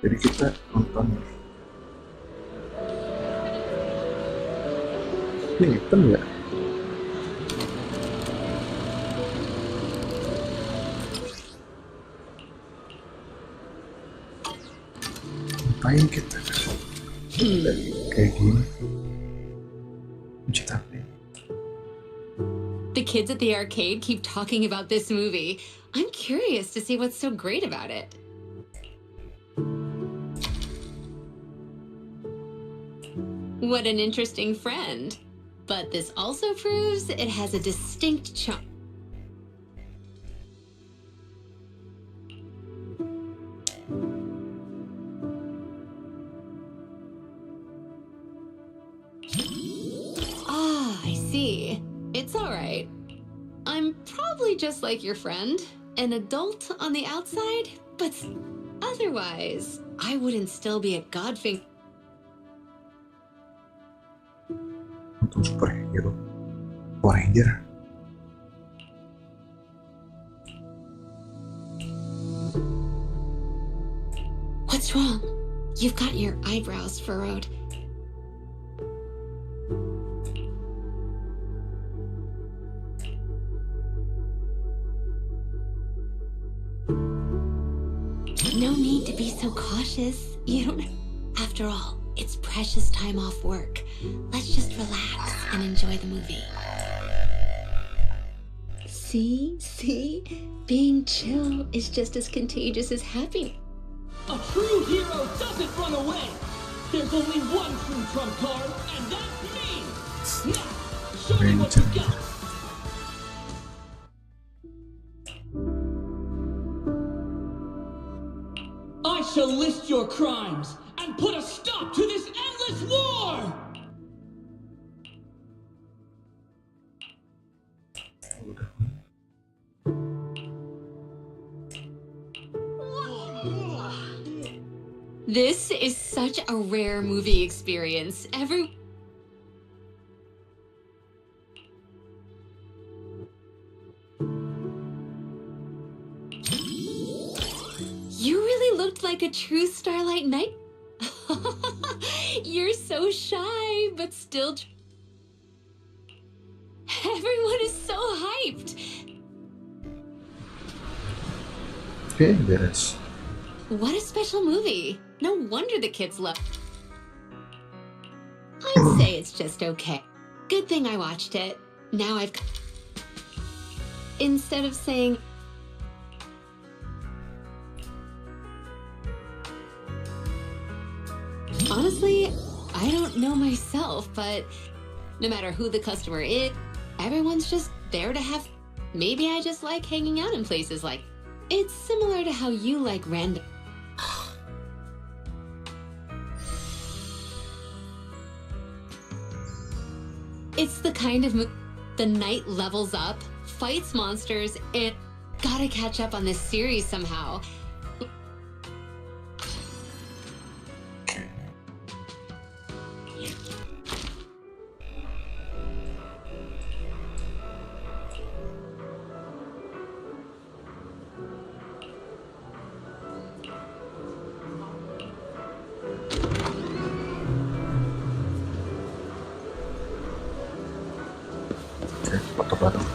Jadi kita nonton. Ini hitam ya? Ngapain kita? Kayak gini. Mencet apa? The kids at the arcade keep talking about this movie. I'm curious to see what's so great about it. What an interesting friend. But this also proves it has a distinct charm. Ah, I see. It's all right. I'm probably just like your friend, an adult on the outside, but otherwise, I wouldn't still be a godfinger. Untuk superhero, Power Ranger. What's wrong? You've got your eyebrows furrowed. No need to be so cautious. You don't... After all, it's precious time off work. Let's just relax and enjoy the movie. See? Being chill is just as contagious as happiness. A true hero doesn't run away! There's only one true trump card, and that's me! Now, show me what you got! I shall list your crimes and put a stop to this endless war! This is such a rare movie experience. You really looked like a true Starlight Knight. You're so shy, but still... Everyone is so hyped. Okay, beres. What a special movie. No wonder the kids love. I'd say it's just okay. Good thing I watched it. Now I've... Instead of saying... Honestly, I don't know myself, but no matter who the customer is, everyone's just there to have... Maybe I just like hanging out in places like... It's similar to how you like random... It's the kind of the knight levels up, fights monsters, and gotta catch up on this series somehow. Foto bareng.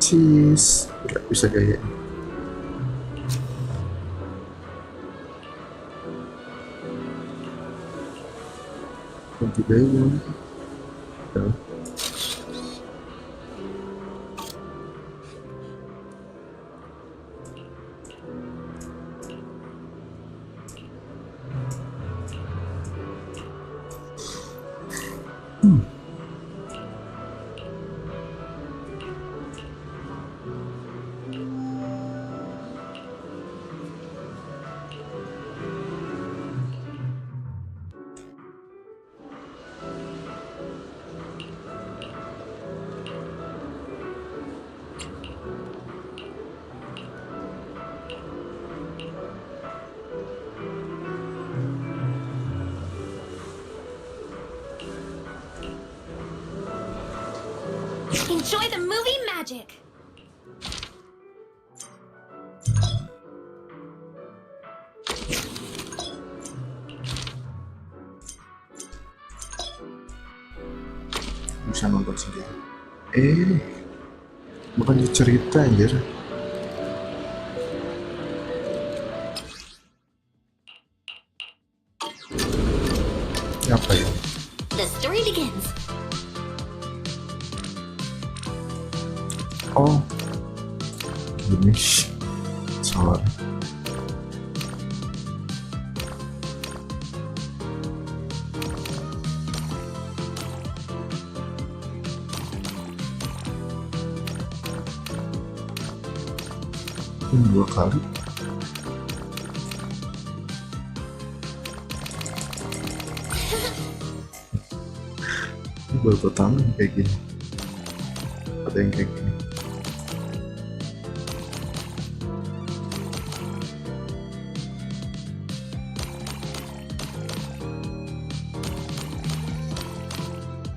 Cheese, nggak bisa gaya. Ganti gaya. Ya. Enjoy the movie magic! Bisa nonton sendiri. Bukan cerita anjir. Apa ya? The story begins. Oh, gini. Salah. Dua kali. Ini baru pertama kayak gini. Ada yang kayak gini.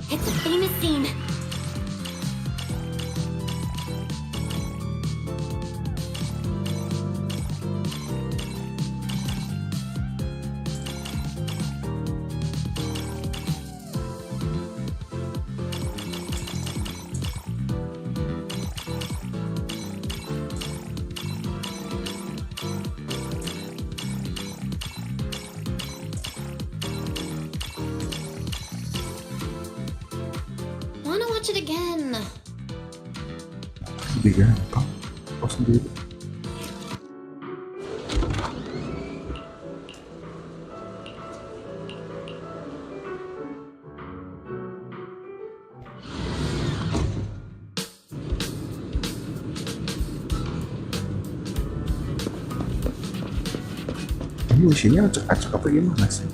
It's a famous scene. watch it again. Lebih gampang. Kau sendiri. Ini mesinnya acak-acak apa gimana sih?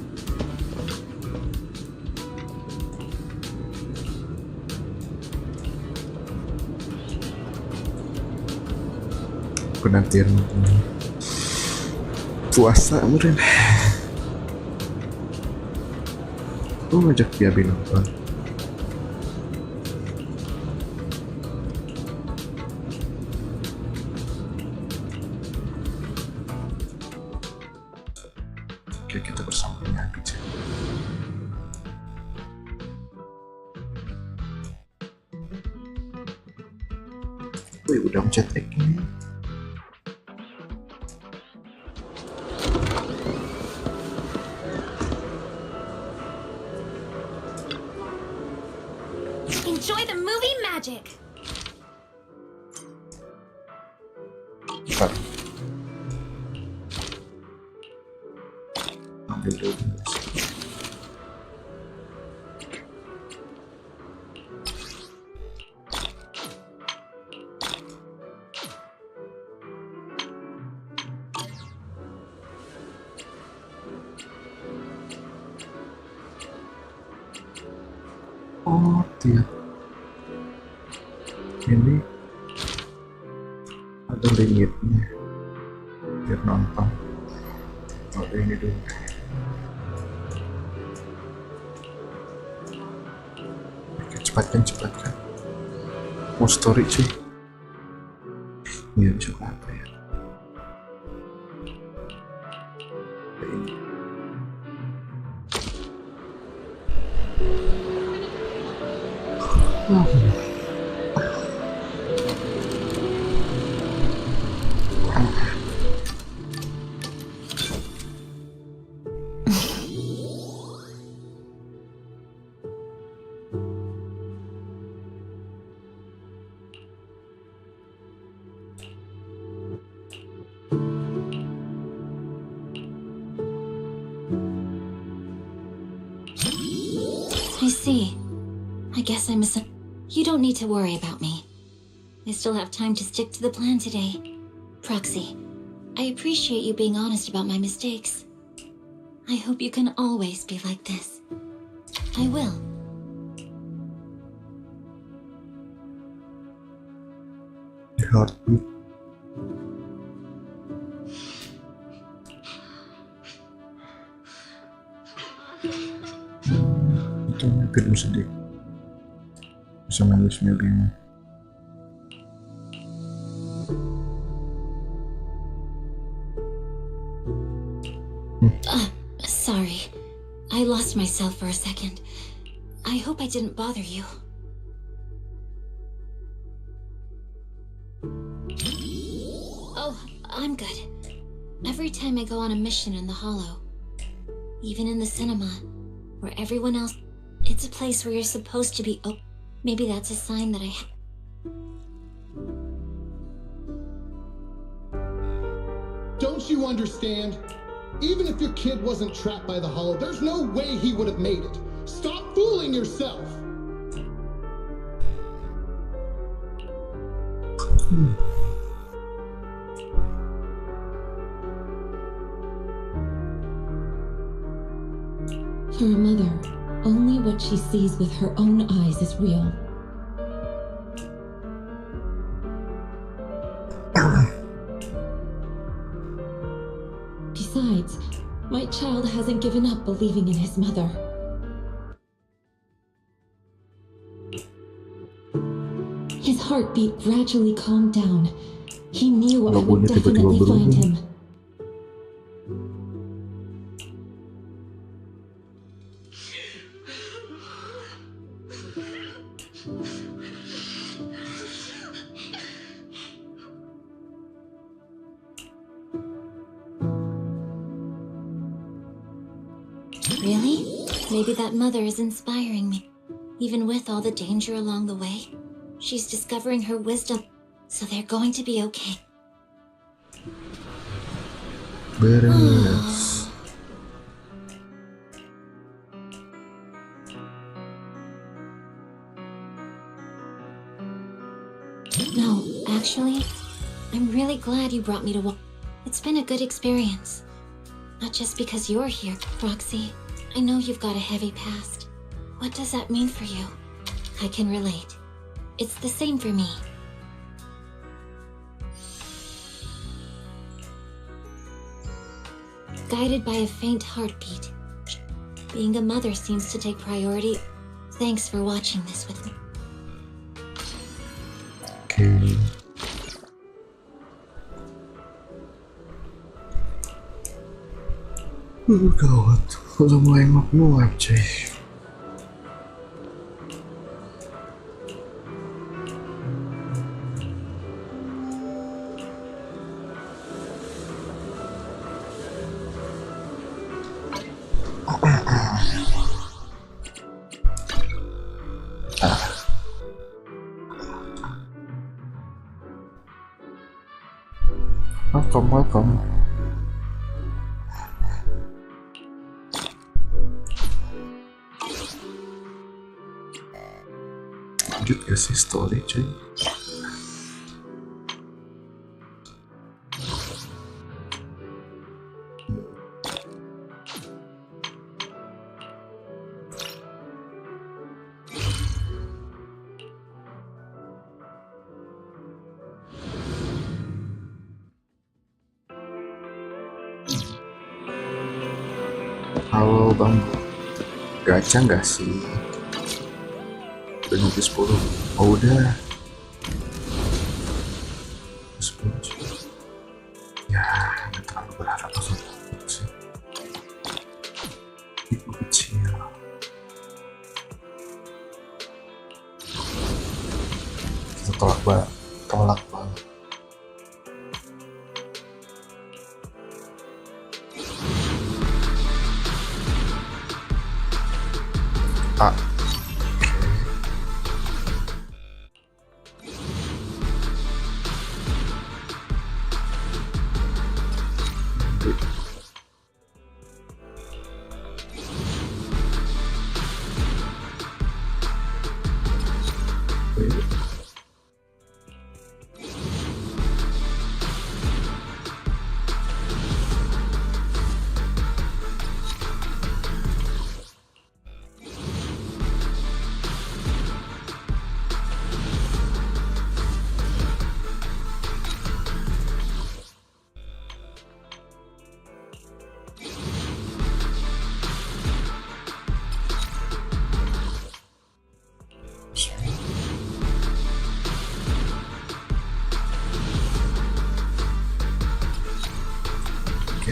Penantian puasa kemarin. Aku ngajak dia nonton. Oke, kita bersamanya aja. Wih, udah mencet ini. Enjoy the movie magic. Cepat. Ambil dulu. Oh, tiap ini ada limitnya biar nonton. Oh, ini dulu. Oke, cepatkan. Mau story cuy. Ini coba apa ya? Ini. I see. I guess I must. You don't need to worry about me. I still have time to stick to the plan today. Proxy, I appreciate you being honest about my mistakes. I hope you can always be like this. I will. Heartbeat. Itu film sedih. Bisa nangis-nangis. Sorry. I lost myself for a second. I hope I didn't bother you. Oh, I'm good. Every time I go on a mission in the Hollow, even in the cinema, where everyone else, it's a place where you're supposed to be. Oh, maybe that's a sign that I Don't you understand? Even if your kid wasn't trapped by the Hollow, there's no way he would have made it. Stop fooling yourself! For a mother, only what she sees with her own eyes is real. Besides, my child hasn't given up believing in his mother. His heartbeat gradually calmed down. He knew I would definitely find him. Really? Maybe that mother is inspiring me. Even with all the danger along the way, she's discovering her wisdom, so they're going to be okay. Beres. No, actually, I'm really glad you brought me to walk. It's been a good experience. Not just because you're here, Roxy. I know you've got a heavy past. What does that mean for you? I can relate. It's the same for me. Guided by a faint heartbeat. Being a mother seems to take priority. Thanks for watching this with me. Okay. Gawat, udah mulai nguap cuy. Welcome. Lanjut gak sih story cuy? Halo Bang, gacha nggak sih? Udah nyampe 10. Oh udah 10 sih. Ya nggak terlalu berharap langsung sih. Itu kecil. Kita tolak banget.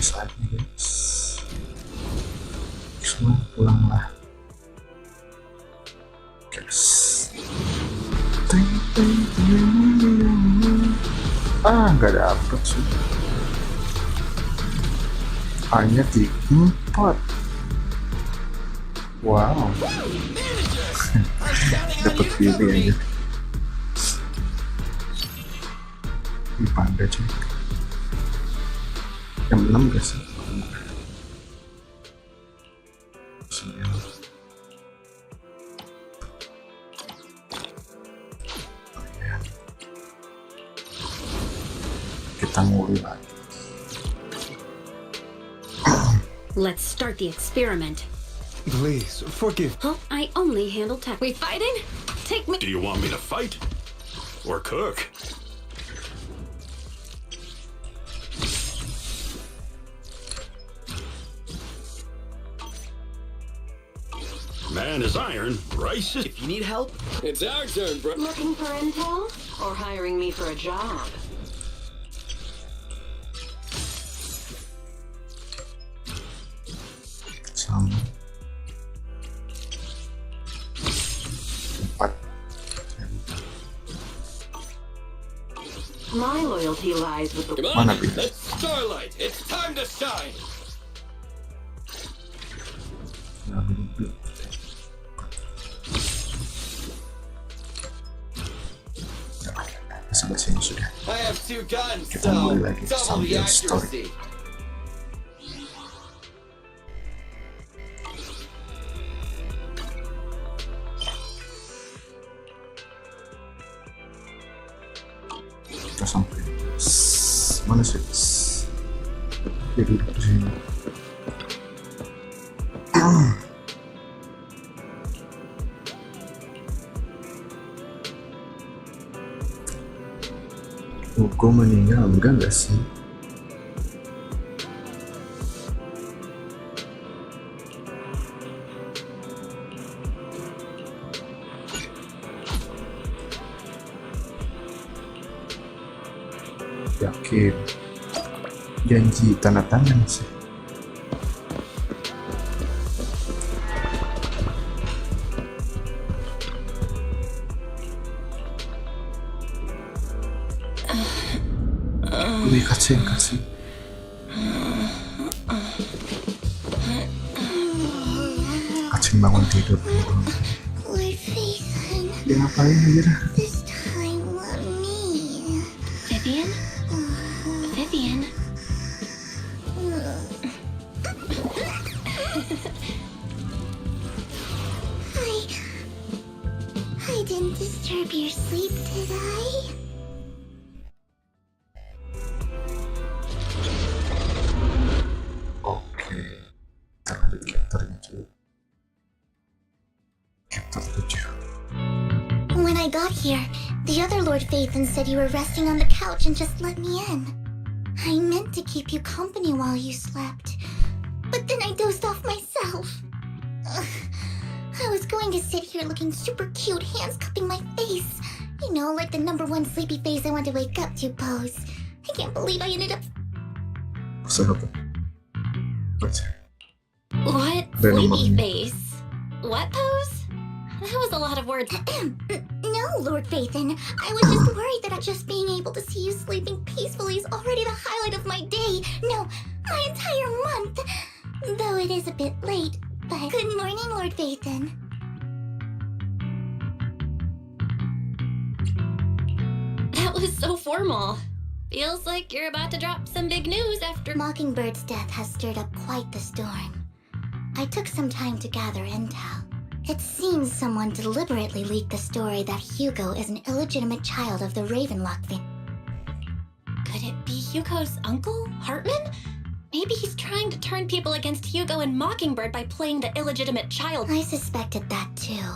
Saatnya guys, semua pulanglah guys. Nggak dapet sih, hanya 4. Wow. Dapat pilih aja. Ini panda cuy. Jam 6 guys. Kita nguli lagi. Let's start the experiment. Please, forgive. Huh? I only handle tech. We fighting? Take me. Do you want me to fight? Or cook? Man is iron, rice is... If you need help, it's our turn, bro. Looking for intel? Or hiring me for a job? Sama 4. My loyalty lies with the... Mana pilih? It's starlight. It's time to shine. selesai sudah. I have 2 guns, Kita so mulai lagi double the sambil story. accuracy. Kita sampai mana sih? Dia duduk di sini. Hugo meninggal enggak sih? Yakin? Janji tanda tangan sih. Wih, kacing. Kacing bangun tidur. Lord Phaethon, Dia ngapain aja dah? this time let me. Vivian? Vivian? I didn't disturb your sleep, did I? Oke, terlanjut chapternya cuy. Chapter 7. When I got here, the other Lord Phaethon said you were resting on the couch and just let me in. I meant to keep you company while you slept, but then I dozed off myself. Ugh. I was going to sit here looking super cute, hands cupping my face. You know, like the #1 sleepy face I want to wake up to pose. I can't believe I ended up... Apa? Baca. What? Ada Sleepy nomornya. face? What pose? That was a lot of words. No, Lord Phaethon. I was just worried that just being able to see you sleeping peacefully is already the highlight of my day. No, my entire month. Though it is a bit late, but... Good morning, Lord Phaethon. That was so formal. Feels like you're about to drop some big news after... Mockingbird's death has stirred up quite the storm. I took some time to gather intel. It seems someone deliberately leaked the story that Hugo is an illegitimate child of the Ravenlock family. Could it be Hugo's uncle, Hartman? Maybe he's trying to turn people against Hugo and Mockingbird by playing the illegitimate child. I suspected that too.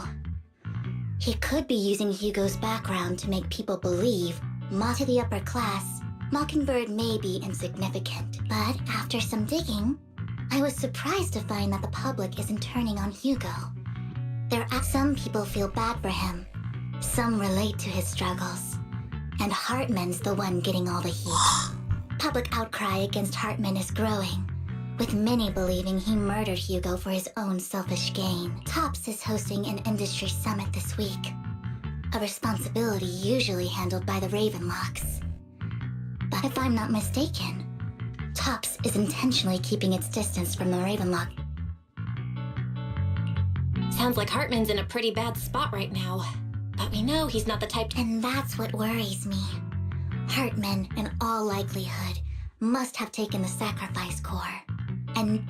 He could be using Hugo's background to make people believe, to the upper class, Mockingbird may be insignificant. But after some digging, I was surprised to find that the public isn't turning on Hugo. Some people feel bad for him. Some relate to his struggles. And Hartman's the one getting all the heat. Public outcry against Hartman is growing, with many believing he murdered Hugo for his own selfish gain. Topps is hosting an industry summit this week, a responsibility usually handled by the Ravenlocks. But if I'm not mistaken, Topps is intentionally keeping its distance from the Ravenlock. Sounds like Hartman's in a pretty bad spot right now. But we know he's not the type to... And that's what worries me. Hartman, in all likelihood, must have taken the sacrifice core. And...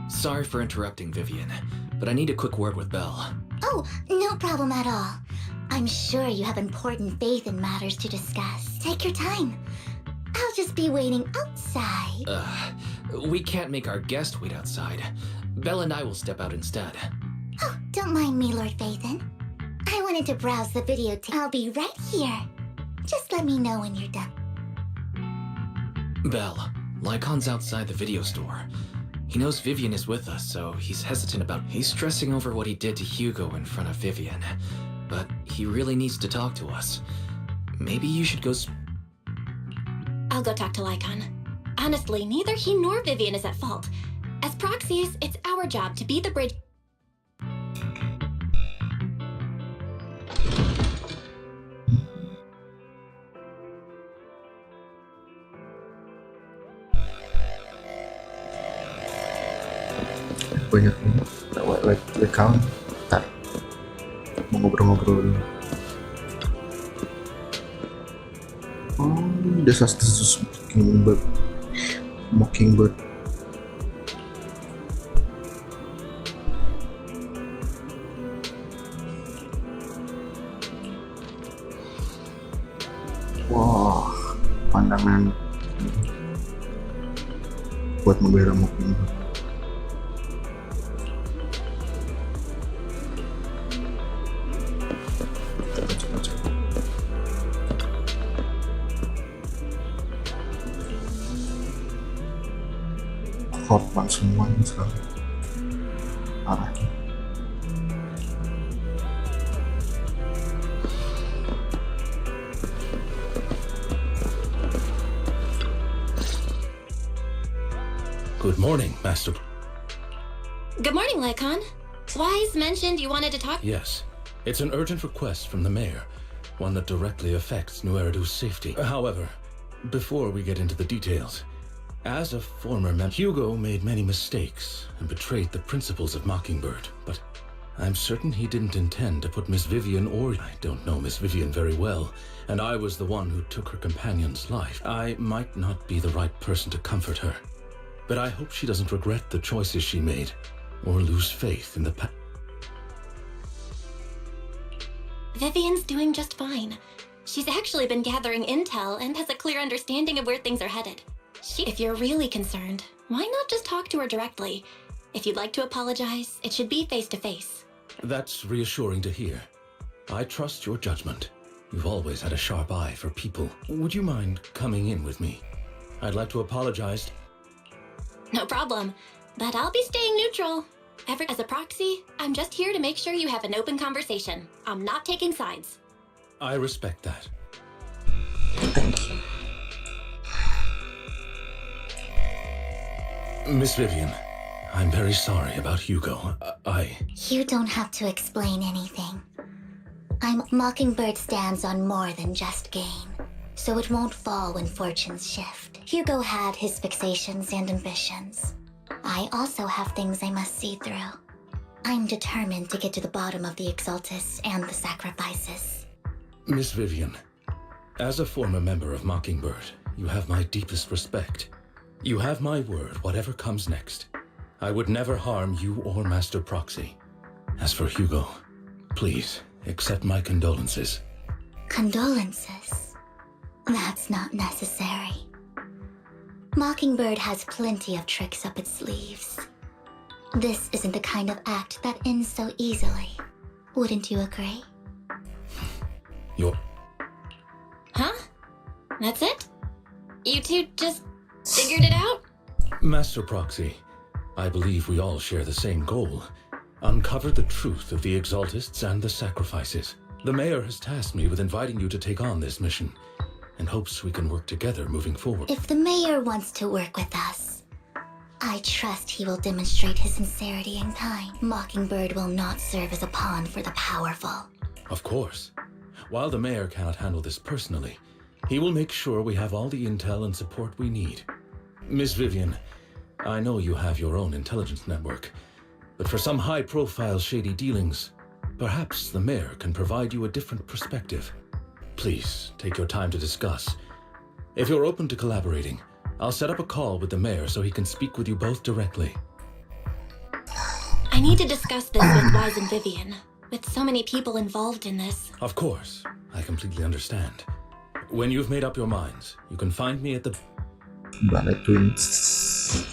Sorry for interrupting, Vivian, but I need a quick word with Belle. Oh, no problem at all. I'm sure you have important faith in matters to discuss. Take your time. I'll just be waiting outside. We can't make our guest wait outside. Belle and I will step out instead. Oh, don't mind me, Lord Phaethon. I wanted to browse the videotape. I'll be right here. Just let me know when you're done. Belle, Lycon's outside the video store. He knows Vivian is with us, so he's hesitant about... He's stressing over what he did to Hugo in front of Vivian. But he really needs to talk to us. Maybe you should go... I'll go talk to Lycon. Honestly, neither he nor Vivian is at fault. As proxies, it's our job to be the bridge... Banyak ini like count. Ntar mau ngobrol-ngobrol dulu. desas-desus Mockingbird. Wah, pandangan buat membela Mockingbird. Korban semuanya sekali arahnya. Good morning, Master. Good morning, Lycon. Wise mentioned you wanted to talk. Yes, it's an urgent request from the mayor, one that directly affects New Eridu's safety. However, before we get into the details, as a former member, Hugo made many mistakes and betrayed the principles of Mockingbird, but I'm certain he didn't intend to put Miss Vivian or... I don't know Miss Vivian very well, and I was the one who took her companion's life. I might not be the right person to comfort her, but I hope she doesn't regret the choices she made or lose faith in the past. Vivian's doing just fine. She's actually been gathering intel and has a clear understanding of where things are headed. If you're really concerned, why not just talk to her directly? If you'd like to apologize, it should be face-to-face. That's reassuring to hear. I trust your judgment. You've always had a sharp eye for people. Would you mind coming in with me? I'd like to apologize. No problem, but I'll be staying neutral. As a proxy, I'm just here to make sure you have an open conversation. I'm not taking sides. I respect that. Miss Vivian, I'm very sorry about Hugo. You don't have to explain anything. Mockingbird stands on more than just gain, so it won't fall when fortunes shift. Hugo had his fixations and ambitions. I also have things I must see through. I'm determined to get to the bottom of the Exaltus and the sacrifices. Miss Vivian, as a former member of Mockingbird, you have my deepest respect. You have my word, whatever comes next. I would never harm you or Master Proxy. As for Hugo, please accept my condolences. Condolences? That's not necessary. Mockingbird has plenty of tricks up its sleeves. This isn't the kind of act that ends so easily. Wouldn't you agree? Huh? That's it? You two just figured it out? Master Proxy, I believe we all share the same goal. Uncover the truth of the Exaltists and the sacrifices. The mayor has tasked me with inviting you to take on this mission, and hopes we can work together moving forward. If the mayor wants to work with us, I trust he will demonstrate his sincerity in kind. Mockingbird will not serve as a pawn for the powerful. Of course. While the mayor cannot handle this personally, he will make sure we have all the intel and support we need. Miss Vivian, I know you have your own intelligence network, but for some high-profile shady dealings, perhaps the mayor can provide you a different perspective. Please, take your time to discuss. If you're open to collaborating, I'll set up a call with the mayor so he can speak with you both directly. I need to discuss this with Wise and Vivian. With so many people involved in this. Of course, I completely understand. When you've made up your minds, you can find me at the... Ballet Twins.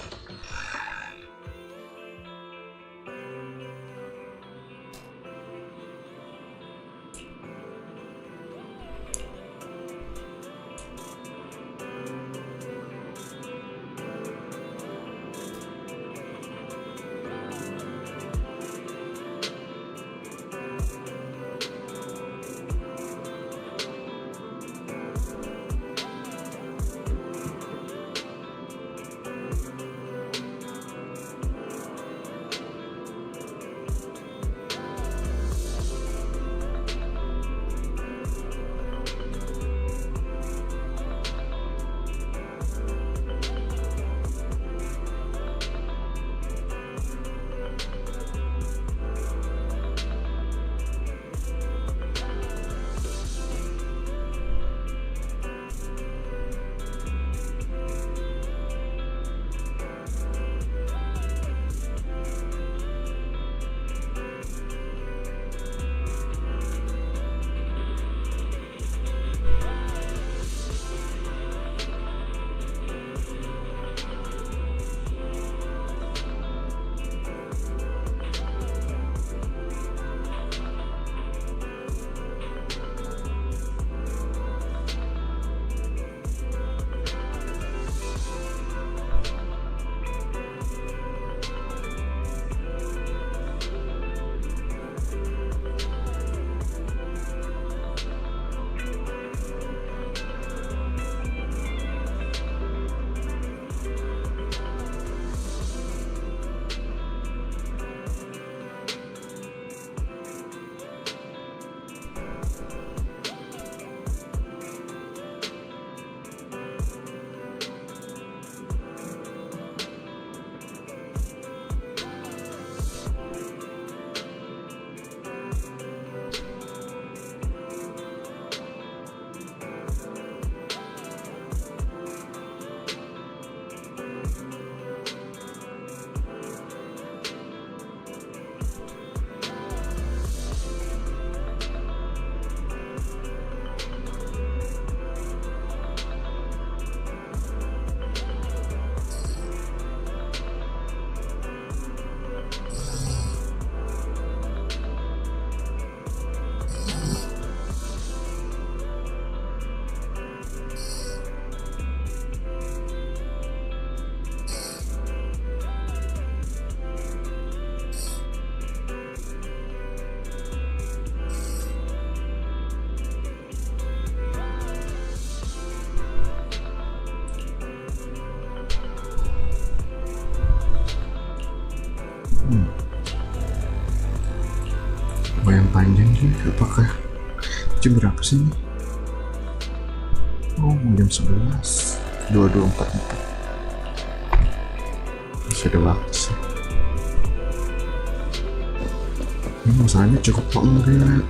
ini apakah jam berapa sih ini? Oh, jam 11 22.44. Masih ada waktu sih. Ini masalahnya cukup apa enggak?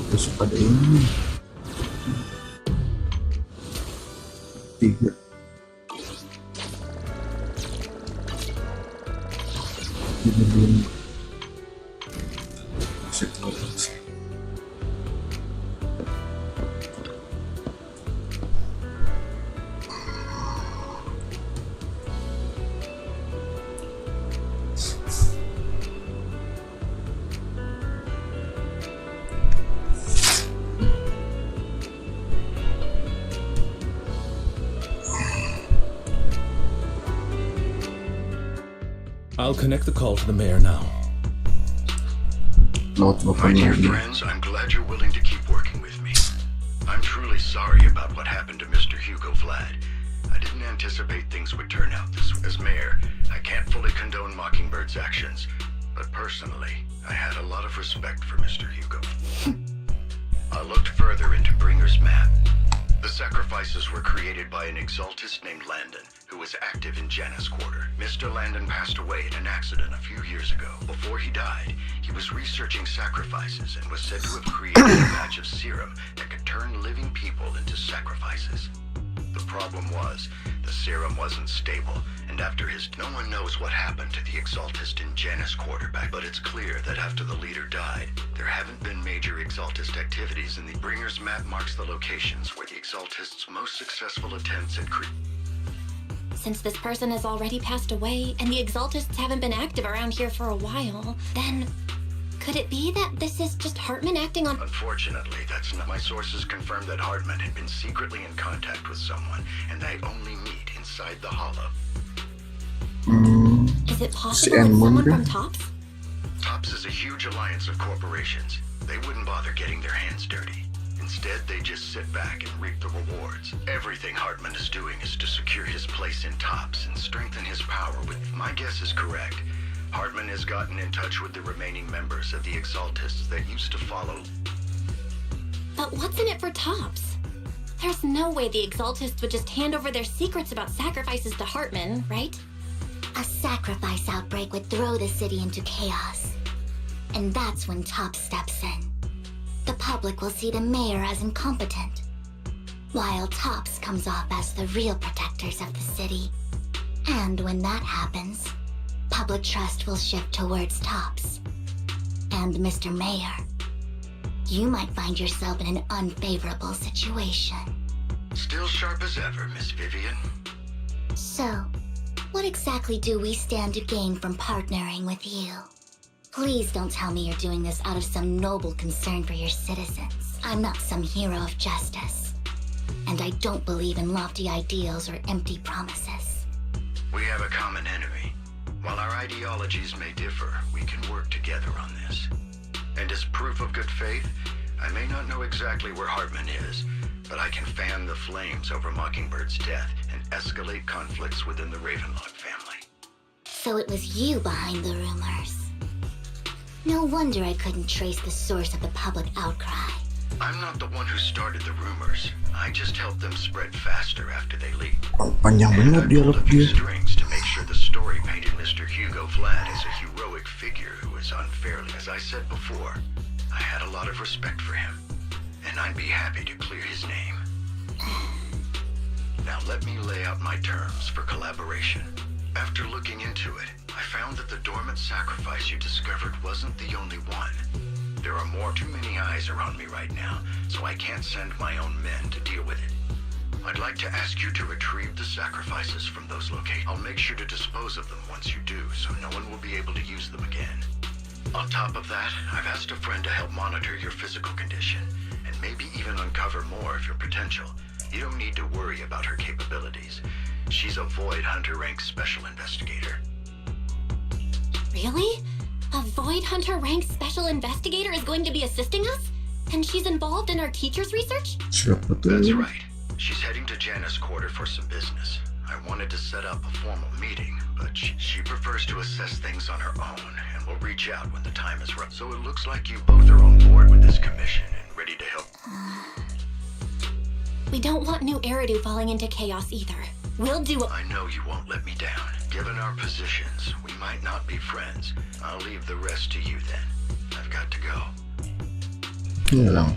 Terus pada ini 3 belum masih keluar. I'll connect the call to the mayor now. My dear friends, I'm glad you're willing to keep working with me. I'm truly sorry about what happened to Mr. Hugo Vlad. I didn't anticipate things would turn out this way. As mayor, I can't fully condone Mockingbird's actions, but personally, I had a lot of respect for Mr. Hugo. I looked further into Bringer's map. The sacrifices were created by an exaltist named Landon, who was active in Janus Quarter. Mr. Landon passed away in an accident a few years ago. Before he died, he was researching sacrifices and was said to have created a batch of serum that could turn living people into sacrifices. The problem was, the serum wasn't stable, and after his... No one knows what happened to the exaltist in Janus Quarter back, but it's clear that after the leader died, there haven't been major exaltist activities, and the Bringer's map marks the locations where the exaltist's most successful attempts at Since this person has already passed away, and the exaltists haven't been active around here for a while, then... could it be that this is just Hartman acting on... Unfortunately, that's not... My sources confirmed that Hartman had been secretly in contact with someone, and they only meet inside the hollow. Is it possible it's someone from Tops? Tops is a huge alliance of corporations. They wouldn't bother getting their hands dirty. Instead, they just sit back and reap the rewards. Everything Hartman is doing is to secure his place in Tops and strengthen his power with... My guess is correct. Hartman has gotten in touch with the remaining members of the Exaltists that used to follow. But what's in it for Tops? There's no way the Exaltists would just hand over their secrets about sacrifices to Hartman, right? A sacrifice outbreak would throw the city into chaos. And that's when Tops steps in. The public will see the mayor as incompetent, while Tops comes off as the real protectors of the city. And when that happens, public trust will shift towards Tops. And Mr. Mayor, you might find yourself in an unfavorable situation. Still sharp as ever, Miss Vivian. So, what exactly do we stand to gain from partnering with you? Please don't tell me you're doing this out of some noble concern for your citizens. I'm not some hero of justice. And I don't believe in lofty ideals or empty promises. We have a common enemy. While our ideologies may differ, we can work together on this. And as proof of good faith, I may not know exactly where Hartman is, but I can fan the flames over Mockingbird's death and escalate conflicts within the Ravenlock family. So it was you behind the rumors. No wonder I couldn't trace the source of the public outcry. I'm not the one who started the rumors. I just helped them spread faster after they leaked. Panjang banget dialog dia. Strings to make sure the story painted Mr. Hugo Vlad as a heroic figure who was unfairly. As I said before, I had a lot of respect for him, and I'd be happy to clear his name. Now let me lay out my terms for collaboration. After looking into it, I found that the dormant sacrifice you discovered wasn't the only one. There are too many eyes around me right now, so I can't send my own men to deal with it. I'd like to ask you to retrieve the sacrifices from those locations. I'll make sure to dispose of them once you do, so no one will be able to use them again. On top of that, I've asked a friend to help monitor your physical condition, and maybe even uncover more of your potential. You don't need to worry about her capabilities. She's a Void Hunter rank special investigator. Really? A Void Hunter rank special investigator is going to be assisting us? And she's involved in our teacher's research? That's right. She's heading to Janna's quarter for some business. I wanted to set up a formal meeting, but she prefers to assess things on her own, and will reach out when the time is right. So it looks like you both are on board with this commission and ready to help. We don't want new Eridu falling into chaos either. We'll do I know you won't let me down. Given our positions, we might not be friends. I'll leave the rest to you then. I've got to go. Iya lang.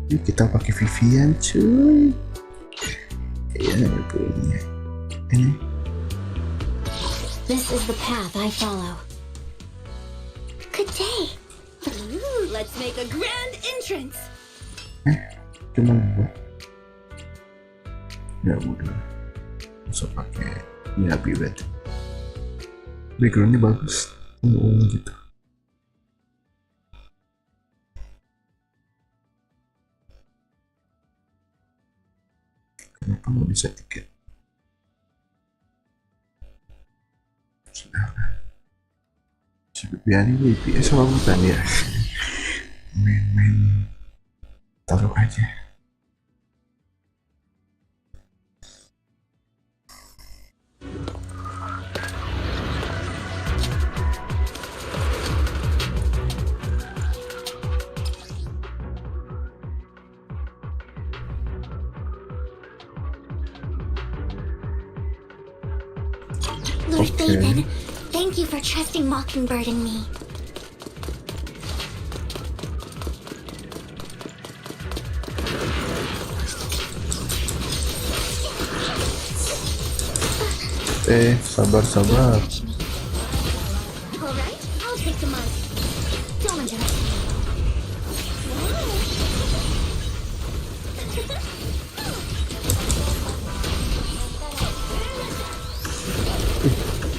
Yuk kita pakai Vivian cuy. Iya punya. Ini. This is the path I follow. Good day. Ooh, let's make a grand entrance. Cuma buat. Ya udah. Bisa pakai ya biwet. Backgroundnya bagus. Gitu. Kenapa nggak bisa tiket? Sudah. Si Biani WPS sama bukan ya? Main-main taruh aja. Lord Thaven, thank you for trusting Mockingbird and me. Sabar. Alright, I'll take the mic. Don't underestimate.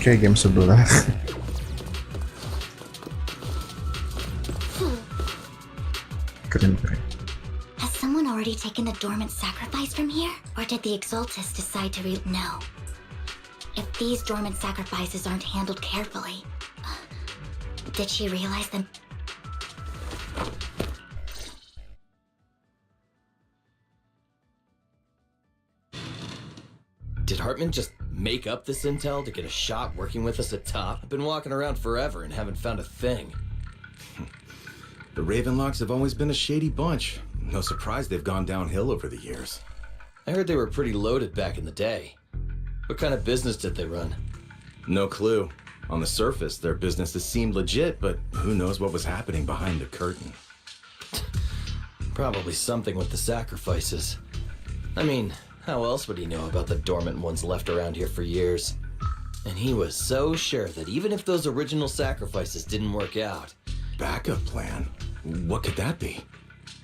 Kayak game sebelah. Keren. Has someone already taken the dormant sacrifice from here? Or did the Exaltus decide to No. If these dormant sacrifices aren't handled carefully, did she realize them? Did Hartman just make up this intel to get a shot working with us at top? I've been walking around forever and haven't found a thing. The Ravenlocks have always been a shady bunch. No surprise they've gone downhill over the years. I heard they were pretty loaded back in the day. What kind of business did they run? No clue. On the surface, their businesses seemed legit, but who knows what was happening behind the curtain. Probably something with the sacrifices. I mean, how else would he know about the dormant ones left around here for years? And he was so sure that even if those original sacrifices didn't work out... Backup plan? What could that be?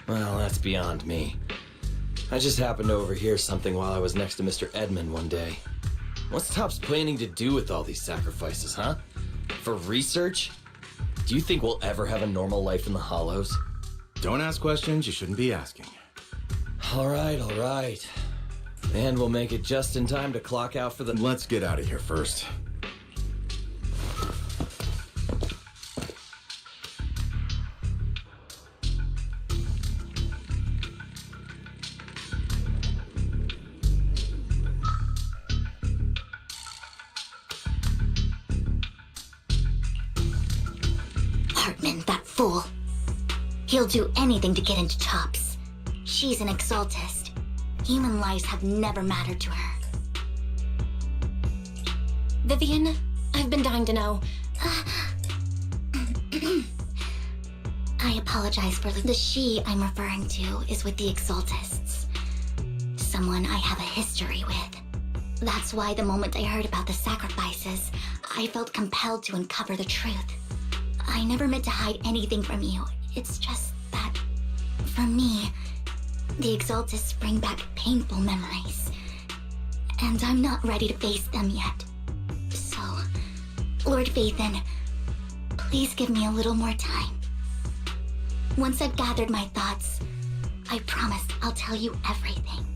Well, that's beyond me. I just happened to overhear something while I was next to Mr. Edmund one day. What's Topps planning to do with all these sacrifices, huh? For research? Do you think we'll ever have a normal life in the Hollows? Don't ask questions you shouldn't be asking. All right. And we'll make it just in time to clock out for the... Let's get out of here first. Hartman, that fool. He'll do anything to get into Topps. She's an Exaltist. Human lives have never mattered to her. Vivian, I've been dying to know. I apologize for the she I'm referring to is with the Exaltists. Someone I have a history with. That's why the moment I heard about the sacrifices, I felt compelled to uncover the truth. I never meant to hide anything from you. It's just that, for me, the Exaltists bring back painful memories. And I'm not ready to face them yet. So, Lord Vathan, please give me a little more time. Once I've gathered my thoughts, I promise I'll tell you everything.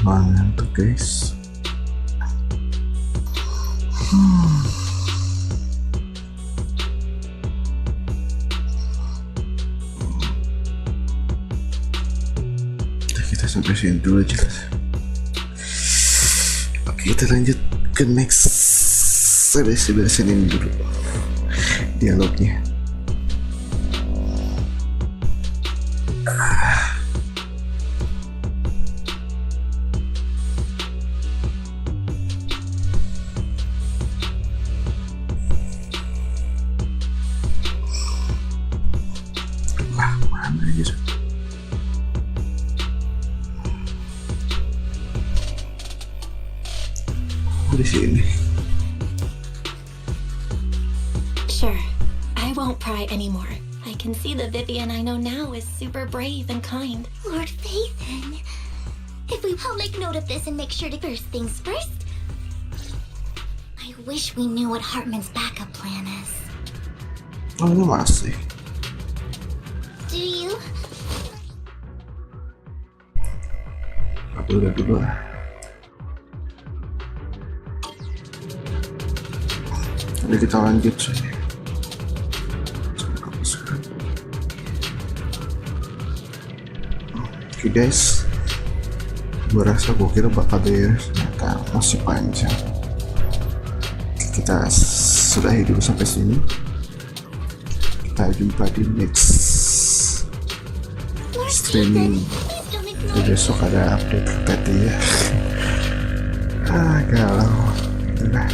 ngantuk guys. Kita sampai sini dulu aja. Oke, kita lanjut ke next. Saya beresin dulu dialognya. Mana aja? Di sini. Sure, I won't pry anymore. I can see the Vivian I know now is super brave and kind. Lord Phaethon, I'll make note of this and make sure to first things first. I wish we knew what Hartman's backup plan is. Oh, ini masih. Do you? Aku udah dulu lah. Jadi kita lanjut sih. Oke guys, gue rasa gue kira bakal beres, ternyata masih panjang. Kita sudahi dulu sampai sini. Kita jumpa di next streaming. Besok ada update tadi ya. Galau. Udah.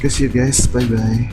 See you guys, bye bye.